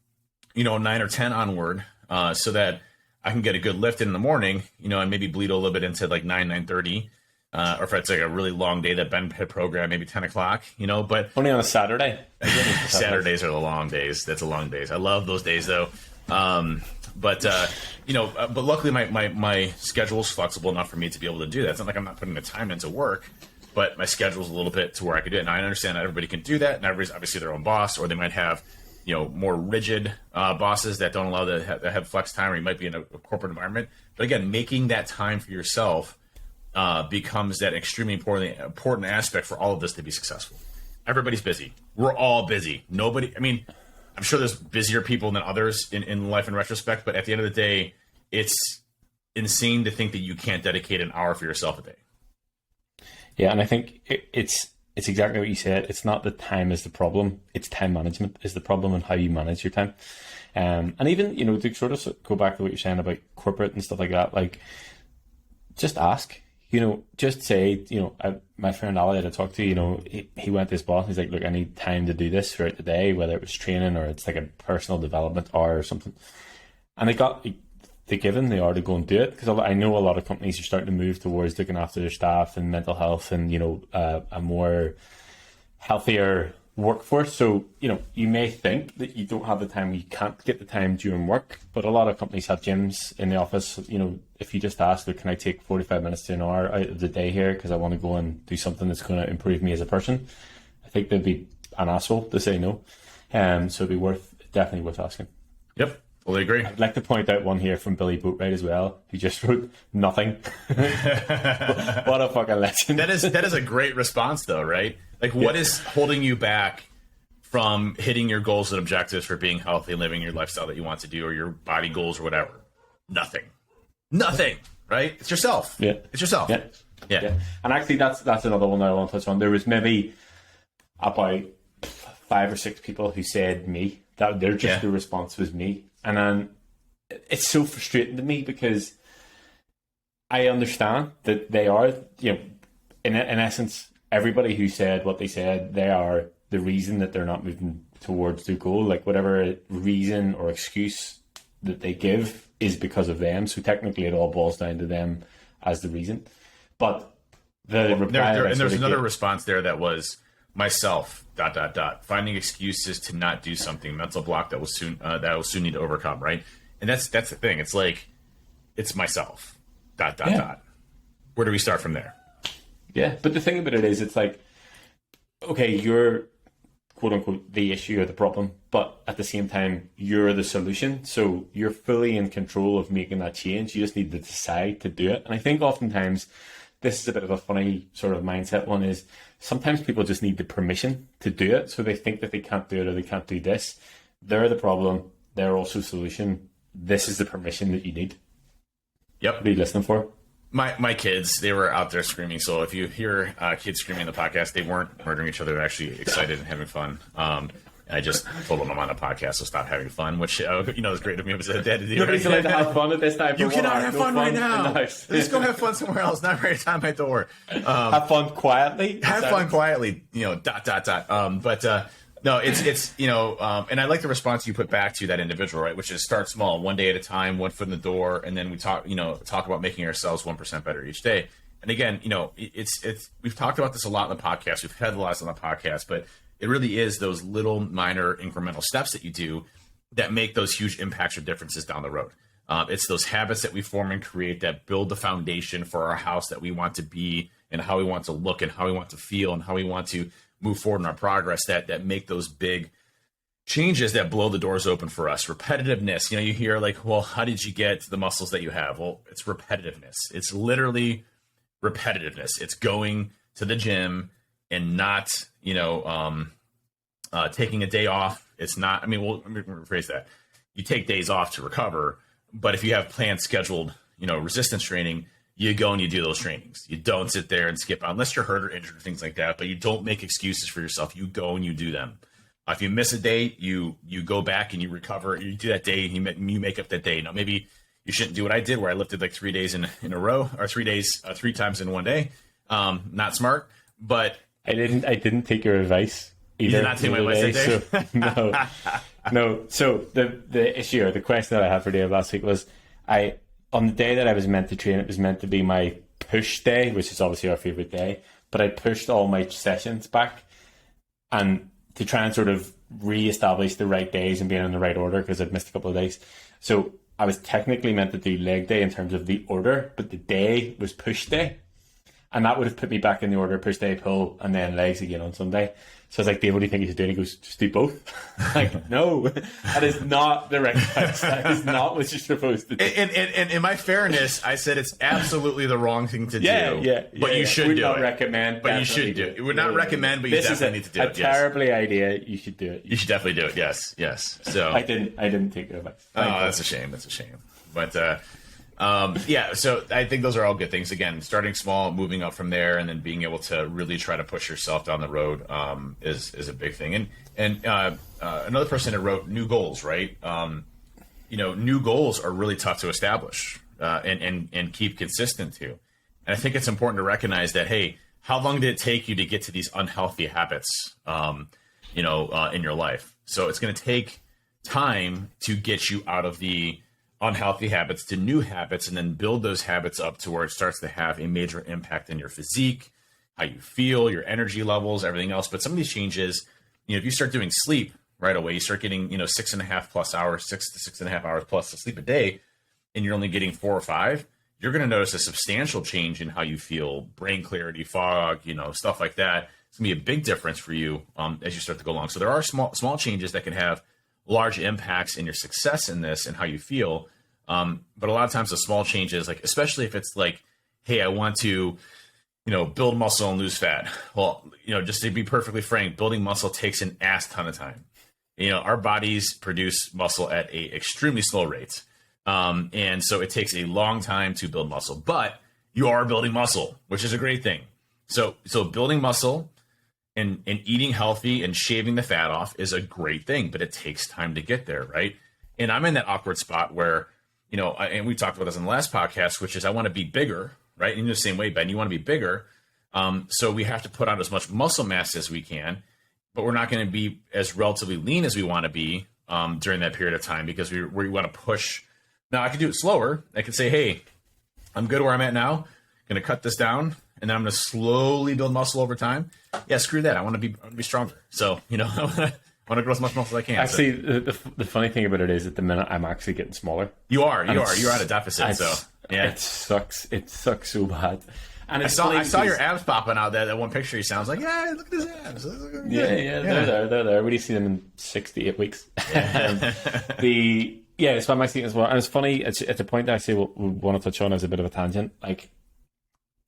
or 10 onward, so that I can get a good lift in the morning, you know, and maybe bleed a little bit into like 9:30. Or if it's like a really long day that Ben had programmed, maybe 10 o'clock, you know, but
Only on a Saturday.
Saturdays are the long days. That's the long days. I love those days though. But luckily my schedule is flexible enough for me to be able to do that. It's not like I'm not putting the time into work, but my schedule is a little bit to where I could do it. And I understand that everybody can do that. And everybody's obviously their own boss, or they might have, you know, more rigid bosses that don't allow to have flex time, or you might be in a corporate environment. But again, making that time for yourself becomes that extremely important aspect for all of this to be successful. Everybody's busy. We're all busy. Nobody, I mean, I'm sure there's busier people than others in life in retrospect, but at the end of the day, it's insane to think that you can't dedicate an hour for yourself a day.
Yeah, and I think it's exactly what you said. It's not that time is the problem. It's time management is the problem and how you manage your time. And even, to sort of go back to what you're saying about corporate and stuff like that, like, just ask, just say, my friend Ali that I talked to, he went to his boss and he's like, look, I need time to do this throughout the day, whether it was training or it's like a personal development hour or something. And they give him the hour to go and do it, because I know a lot of companies are starting to move towards looking after their staff and mental health and, a more healthier workforce. So, you may think that you don't have the time, you can't get the time during work, but a lot of companies have gyms in the office. If you just ask, can I take 45 minutes to an hour out of the day here because I want to go and do something that's going to improve me as a person, I think they'd be an asshole to say no. So it'd be definitely worth asking.
Yep. Well, I agree.
I'd like to point out one here from Billy Boatwright as well, who just wrote nothing. What a fucking legend.
That is a great response, though, right? Like, what is holding you back from hitting your goals and objectives for being healthy and living your lifestyle that you want to do, or your body goals or whatever? Nothing, right? It's yourself.
Yeah.
It's yourself.
Yeah. And actually, that's another one that I want to touch on. There was maybe about 5 or 6 people who said me, that their response was me. And then it's so frustrating to me, because I understand that they are, in essence, everybody who said what they said, they are the reason that they're not moving towards their goal. Like, whatever reason or excuse that they give is because of them. So technically it all boils down to them as the reason. But there's
another response there that was myself ... finding excuses to not do something, mental block that will soon need to overcome, right? And that's the thing. It's like, it's myself ... Where do we start from there?
Yeah, but the thing about it is, it's like, okay, you're quote unquote the issue or the problem, but at the same time, you're the solution. So you're fully in control of making that change. You just need to decide to do it. And I think oftentimes this is a bit of a funny sort of mindset one, is sometimes people just need the permission to do it. So they think that they can't do it or they can't do this. They're the problem. They're also the solution. This is the permission that you need.
Yep.
What are you listening for?
My kids, they were out there screaming. So if you hear kids screaming in the podcast, they weren't murdering each other. They were actually excited and having fun. And I just told them I'm on a podcast, so stop having fun, which, is great of me as a dad to do.
Nobody's allowed to have fun at this time.
You cannot have fun right now. Let's go have fun somewhere else. Not right at my door.
Have fun quietly.
Have fun quietly, ... No, it's and I like the response you put back to that individual, right? Which is start small, one day at a time, one foot in the door, and then we talk about making ourselves 1% better each day. And again, it's we've talked about this a lot in the podcast. We've had a lot on the podcast, but it really is those little minor incremental steps that you do that make those huge impacts or differences down the road. It's those habits that we form and create that build the foundation for our house that we want to be, and how we want to look, and how we want to feel, and how we want to move forward in our progress, that make those big changes that blow the doors open for us. Repetitiveness, you hear like, well, how did you get the muscles that you have? Well, it's repetitiveness. It's literally repetitiveness. It's going to the gym and not, taking a day off. It's not, let me rephrase that. You take days off to recover, but if you have planned scheduled, resistance training, you go and you do those trainings. You don't sit there and skip out, unless you're hurt or injured or things like that, but you don't make excuses for yourself. You go and you do them. If you miss a day, you go back and you recover. You do that day and you make up that day. Now, maybe you shouldn't do what I did, where I lifted like 3 days in a row, or 3 days, 3 times in one day. Not smart, but
I didn't take your advice either.
You did not take my advice that
day? So, no. So the issue, or the question that I had for Dave last week was, on the day that I was meant to train, it was meant to be my push day, which is obviously our favorite day, but I pushed all my sessions back, and to try and sort of re-establish the right days and being in the right order, because I'd missed a couple of days. So I was technically meant to do leg day in terms of the order, but the day was push day. And that would have put me back in the order: push day, pull, and then legs again on Sunday. So I was like, Dave, what do you think you should do? And he goes, just do both. Like, no, that is not the right advice. That is not what you're supposed to do.
And in my fairness, I said it's absolutely the wrong thing to do. But you should do it.
Would not recommend.
But you should do it. It would not recommend, but you definitely need to do it.
This is a terribly idea. You should do it.
You should definitely do it. Yes. So
I didn't take your advice.
Oh, that's a shame. But Yeah, so I think those are all good things. Again, starting small, moving up from there, and then being able to really try to push yourself down the road is a big thing. And another person that wrote new goals, right? New goals are really tough to establish and keep consistent to. And I think it's important to recognize that, hey, how long did it take you to get to these unhealthy habits, in your life? So it's going to take time to get you out of the unhealthy habits to new habits, and then build those habits up to where it starts to have a major impact in your physique, how you feel, your energy levels, everything else. But some of these changes, if you start doing sleep right away, you start getting, 6.5+ hours, 6 to 6.5 hours plus of sleep a day, and you're only getting 4 or 5, you're going to notice a substantial change in how you feel, brain clarity, fog, stuff like that. It's going to be a big difference for you as you start to go along. So there are small changes that can have large impacts in your success in this and how you feel. But a lot of times the small changes, like, especially if it's like, hey, I want to, build muscle and lose fat. Well, just to be perfectly frank, building muscle takes an ass ton of time. Our bodies produce muscle at a extremely slow rate. And so it takes a long time to build muscle, but you are building muscle, which is a great thing. So building muscle and eating healthy and shaving the fat off is a great thing, but it takes time to get there, right? And I'm in that awkward spot where, and we talked about this in the last podcast, which is I want to be bigger, right? In the same way, Ben, you want to be bigger. So we have to put on as much muscle mass as we can, but we're not going to be as relatively lean as we want to be during that period of time, because we want to push. Now I could do it slower. I could say, hey, I'm good where I'm at now. Going to cut this down, and then I'm going to slowly build muscle over time. Yeah, screw that. I want to be stronger. So, I want to grow as much muscle as I can.
Actually, so. the funny thing about it is, at the minute, I'm actually getting smaller.
You're at a deficit. So yeah,
it sucks. It sucks so bad. And
I saw your abs popping out there. That one picture you sounds like, yeah, look at his abs.
Yeah, they're there. We do see them in 6 to 8 weeks. It's by my seat as well. And it's funny, it's a point that I say we want to touch on as a bit of a tangent, like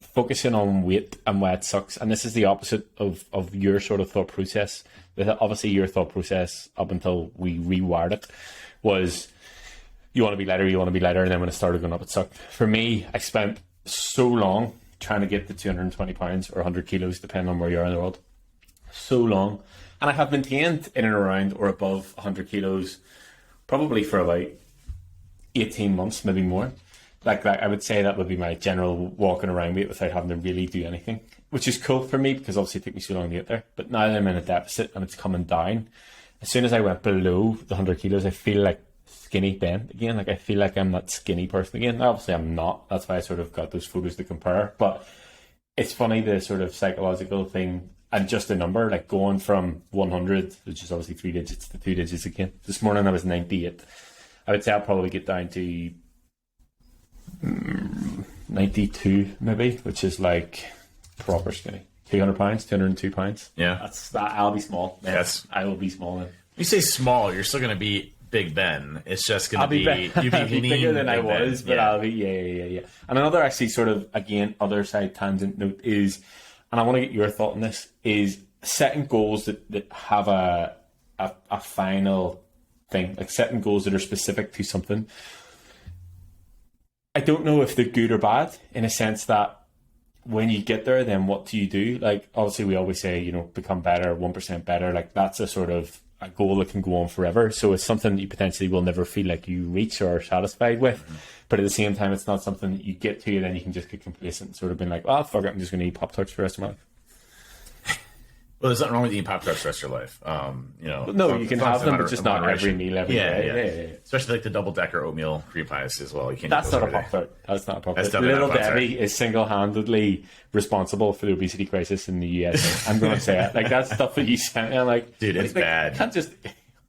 focusing on weight and why it sucks. And this is the opposite of your sort of thought process. Obviously, your thought process up until we rewired it was you want to be lighter, and then when it started going up, it sucked. For me, I spent so long trying to get to 220 pounds or 100 kilos, depending on where you are in the world. So long. And I have maintained in and around or above 100 kilos probably for about 18 months, maybe more. Like I would say that would be my general walking around weight without having to really do anything, which is cool for me because obviously it took me so long to get there. But now that I'm in a deficit and it's coming down, as soon as I went below the 100 kilos, I feel like skinny Ben again. Like I feel like I'm that skinny person again. Obviously I'm not. That's why I sort of got those photos to compare. But it's funny, the sort of psychological thing and just a number, like going from 100, which is obviously 3 digits, to 2 digits again. This morning I was 98. I would say I'll probably get down to 92 maybe, which is like proper skinny. 200 pounds, 202 pounds.
Yeah.
I'll be small.
Yes.
I will be small then.
You say small, you're still going to be Big Ben. It's just going to be
you'll be bigger than I was, but I'll be yeah. And another actually sort of, again, other side tangent note is, and I want to get your thought on this, is setting goals that have a final thing, like setting goals that are specific to something. I don't know if they're good or bad, in a sense that when you get there, then what do you do? Like, obviously we always say, become better, 1% better. Like, that's a sort of a goal that can go on forever. So it's something that you potentially will never feel like you reach or are satisfied with. Mm-hmm. But at the same time, it's not something that you get to and then you can just get complacent and sort of been like, oh, fuck it, I'm just going to eat Pop-Tarts for the rest of my life.
Well, there's nothing wrong with eating Pop-Tarts for the rest of your life.
No, you can have them, but just not every meal every day.
Yeah. Especially like the double-decker oatmeal cream pies as well. You can't.
That's not a Pop-Tart. That's not a Pop-Tart. Little Debbie is single-handedly responsible for the obesity crisis in the US. I'm going to say it. Like, that's stuff that you sent me. I'm like,
dude, it's bad.
Can't just.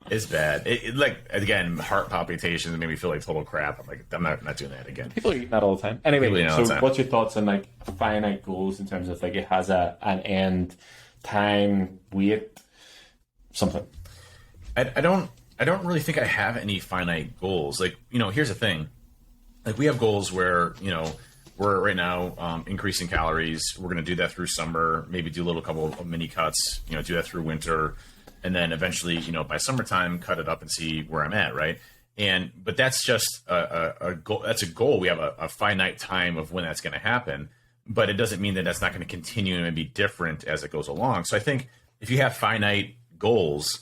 It's bad. Like, again, heart palpitations made me feel like total crap. I'm like, I'm not doing that again.
People eat that all the time. Anyway, so what's your thoughts on like finite goals in terms of like it has an end, time, weight, something?
I don't really think I have any finite goals. Like, here's the thing. Like, we have goals where, we're right now increasing calories. We're going to do that through summer, maybe do a little couple of mini cuts, do that through winter. And then eventually, by summertime, cut it up and see where I'm at, right? But that's just a goal. That's a goal. We have a finite time of when that's going to happen, but it doesn't mean that that's not going to continue and be different as it goes along. So I think if you have finite goals,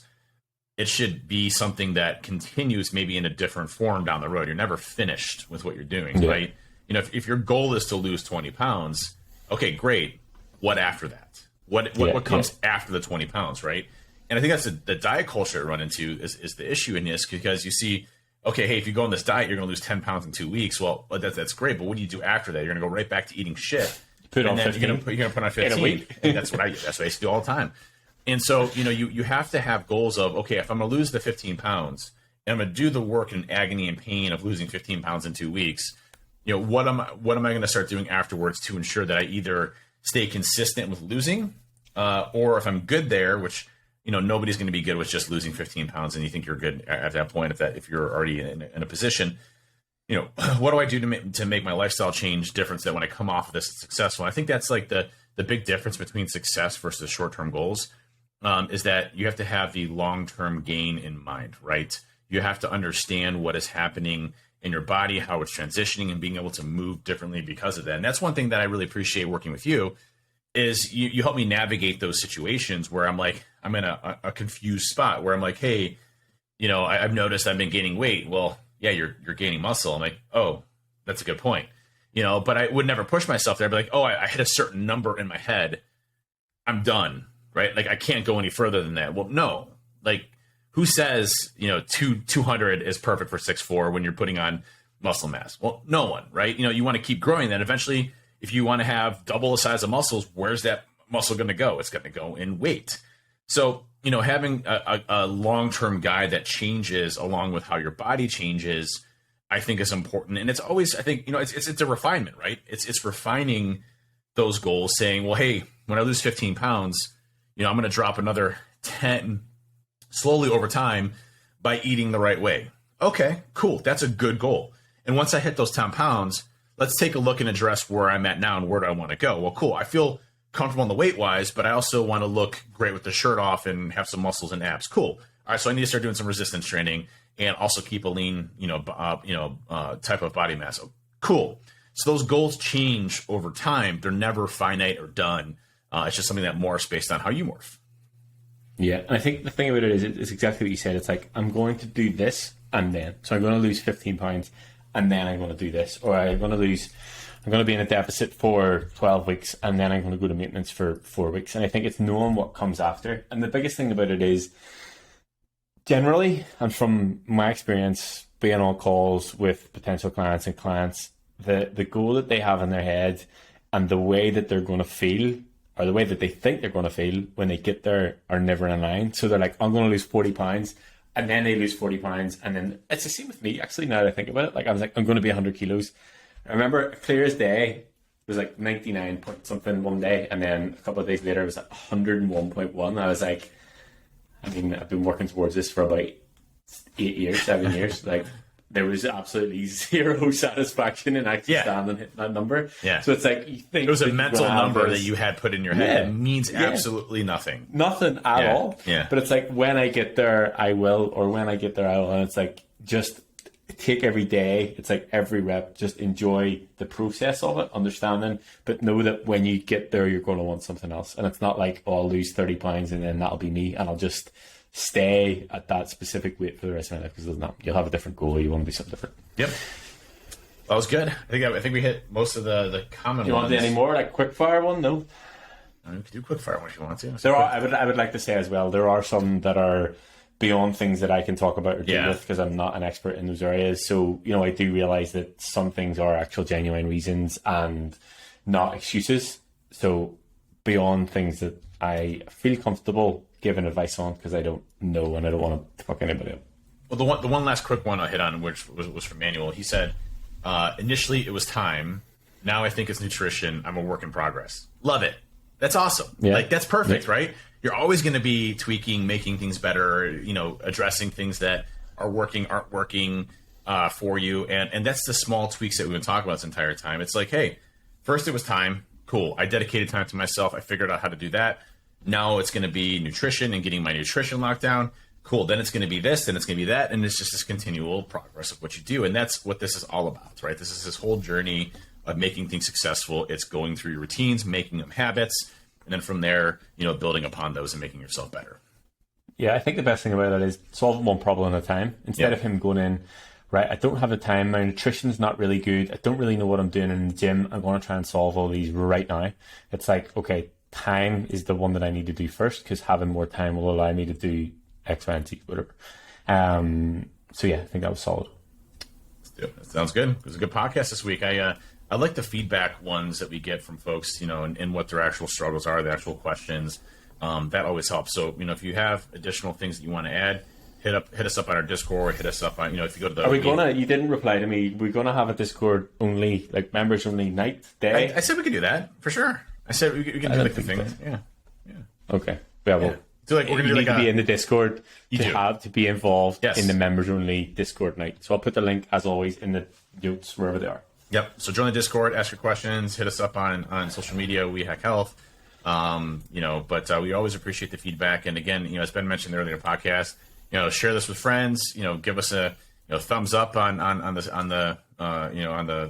it should be something that continues maybe in a different form down the road. You're never finished with what you're doing, right? You know, if your goal is to lose 20 pounds, okay, great. What after that? What comes after the 20 pounds, right? And I think that's the diet culture I run into is the issue in this, because you see, okay, hey, if you go on this diet, you're going to lose 10 pounds in 2 weeks. Well, that's great, but what do you do after that? You're going to go right back to eating shit.
Put on 15.
You're going to put on 15. In a week. And that's what I used to do all the time. And so, you know, you have to have goals of, okay, if I'm going to lose the 15 pounds and I'm going to do the work and agony and pain of losing 15 pounds in 2 weeks, you know, what am I going to start doing afterwards to ensure that I either stay consistent with losing, or if I'm good there, which, you know, nobody's going to be good with just losing 15 pounds and you think you're good at that point if you're already in a position, you know, what do I do to make my lifestyle change different so that when I come off of this, it's successful? I think that's like the big difference between success versus short-term goals, is that you have to have the long-term gain in mind, right? You have to understand what is happening in your body, how it's transitioning, and being able to move differently because of that. And that's one thing that I really appreciate working with you, is you help me navigate those situations where I'm like, I'm in a confused spot where I'm like, hey, you know, I've noticed I've been gaining weight. Well, yeah, you're gaining muscle. I'm like, oh, that's a good point. You know, but I would never push myself there. I'd be like, oh, I hit a certain number in my head. I'm done, right? Like, I can't go any further than that. Well, no, like, who says, you know, 200 is perfect for 6'4" when you're putting on muscle mass? Well, no one, right? You know, you want to keep growing that. Eventually, if you want to have double the size of muscles, where's that muscle going to go? It's going to go in weight. So, you know, having a long-term guide that changes along with how your body changes, I think is important. And it's always, I think, you know, it's a refinement, right? It's refining those goals, saying, well, hey, when I lose 15 pounds, you know, I'm going to drop another 10 slowly over time by eating the right way. Okay, cool. That's a good goal. And once I hit those 10 pounds, let's take a look and address where I'm at now and where do I want to go. Well, cool. I feel comfortable in the weight wise, but I also want to look great with the shirt off and have some muscles and abs. Cool. All right. So I need to start doing some resistance training and also keep a lean, type of body mass. Cool. So those goals change over time. They're never finite or done. It's just something that morphs based on how you morph.
Yeah, and I think the thing about it is it's exactly what you said. It's like, I'm going to do this and then. So I'm going to lose 15 pounds and then I'm going to do this. Or I'm going to be in a deficit for 12 weeks and then I'm going to go to maintenance for 4 weeks. And I think it's knowing what comes after. And the biggest thing about it is, generally, and from my experience being on calls with potential clients and clients, the goal that they have in their head and the way that they're going to feel, or the way that they think they're going to feel when they get there, are never in line. So they're like, I'm going to lose 40 pounds. And then they lose 40 pounds. And then it's the same with me, actually, now that I think about it. Like, I was like, I'm going to be 100 kilos. I remember, clear as day, it was like 99 point something one day. And then a couple of days later, it was like 101.1. I was like, I mean, I've been working towards this for about 7 years. Like, there was absolutely zero satisfaction in actually standing and hitting that number.
Yeah.
So it's like, you think
it was a mental number that you had put in your head. It means absolutely nothing.
Nothing at all.
Yeah.
But it's like, when I get there, I will, or when I get there, I will. And it's like, just take every day. It's like every rep, just enjoy the process of it, understanding, but know that when you get there, you're going to want something else. And it's not like, oh, I'll lose 30 pounds and then that'll be me. And I'll just stay at that specific weight for the rest of my life, because you'll have a different goal. You want to be something different.
Yep. That was good. I think we hit most of the common ones.
Do you want to do any more, like quick fire one? No.
You can do quick fire one if you want to.
There are. I would like to say as well, there are some that are beyond things that I can talk about or deal with, because I'm not an expert in those areas. So, you know, I do realize that some things are actual genuine reasons and not excuses. So beyond things that I feel comfortable giving advice on, because I don't know and I don't want to fuck anybody up.
Well, the one last quick one I hit on, which was from Manuel. He said, initially it was time. Now I think it's nutrition. I'm a work in progress. Love it. That's awesome. Yeah. Like, that's perfect, right? You're always going to be tweaking, making things better, you know, addressing things that are working, aren't working for you. And that's the small tweaks that we've been talking about this entire time. It's like, hey, first it was time. Cool. I dedicated time to myself. I figured out how to do that. Now it's going to be nutrition and getting my nutrition locked down. cool, then it's going to be this, then it's going to be that, and it's just this continual progress of what you do. And that's what this is all about, right? This is this whole journey of making things successful. It's going through your routines, making them habits, and then from there, building upon those and making yourself better.
Yeah, I think the best thing about it is solving one problem at a time. Instead of him going in, right, I don't have the time, my nutrition's not really good, I don't really know what I'm doing in the gym, I'm going to try and solve all these right now. It's like, okay, time is the one that I need to do first, because having more time will allow me to do X, Y, and Z, whatever. So yeah, I think that was solid.
That sounds good. It was a good podcast this week. I like the feedback ones that we get from folks, and what their actual struggles are, the actual questions. That always helps. So, if you have additional things that you want to add, hit us up on our Discord, hit us up on, if you go to the...
you didn't reply to me, we're going to have a Discord only, like members only night, day?
I said we could do that, for sure. I said we can do like the thing. Yeah.
Okay. Yeah, well...
So like,
we're going to need to be in the Discord to be involved
Yes.
in the members only Discord night. So I'll put the link, as always, in the notes wherever they are.
Yep. So join the Discord, ask your questions, hit us up on social media, We Hack Health. But we always appreciate the feedback. And again, as Ben mentioned earlier in the podcast, share this with friends. Give us a thumbs up on the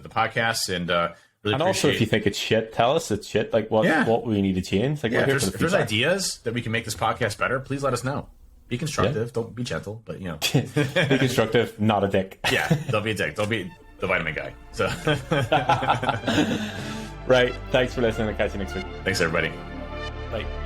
podcast, and really.
And also, if you think it's shit, tell us it's shit. Like what we need to change. Like we're here for the
if there's ideas that we can make this podcast better, please let us know. Be constructive. Don't be gentle, but
be constructive, not a dick.
Yeah, don't be a dick. Don't be the vitamin guy. So
right. Thanks for listening. I'll catch you next week.
Thanks, everybody.
Bye.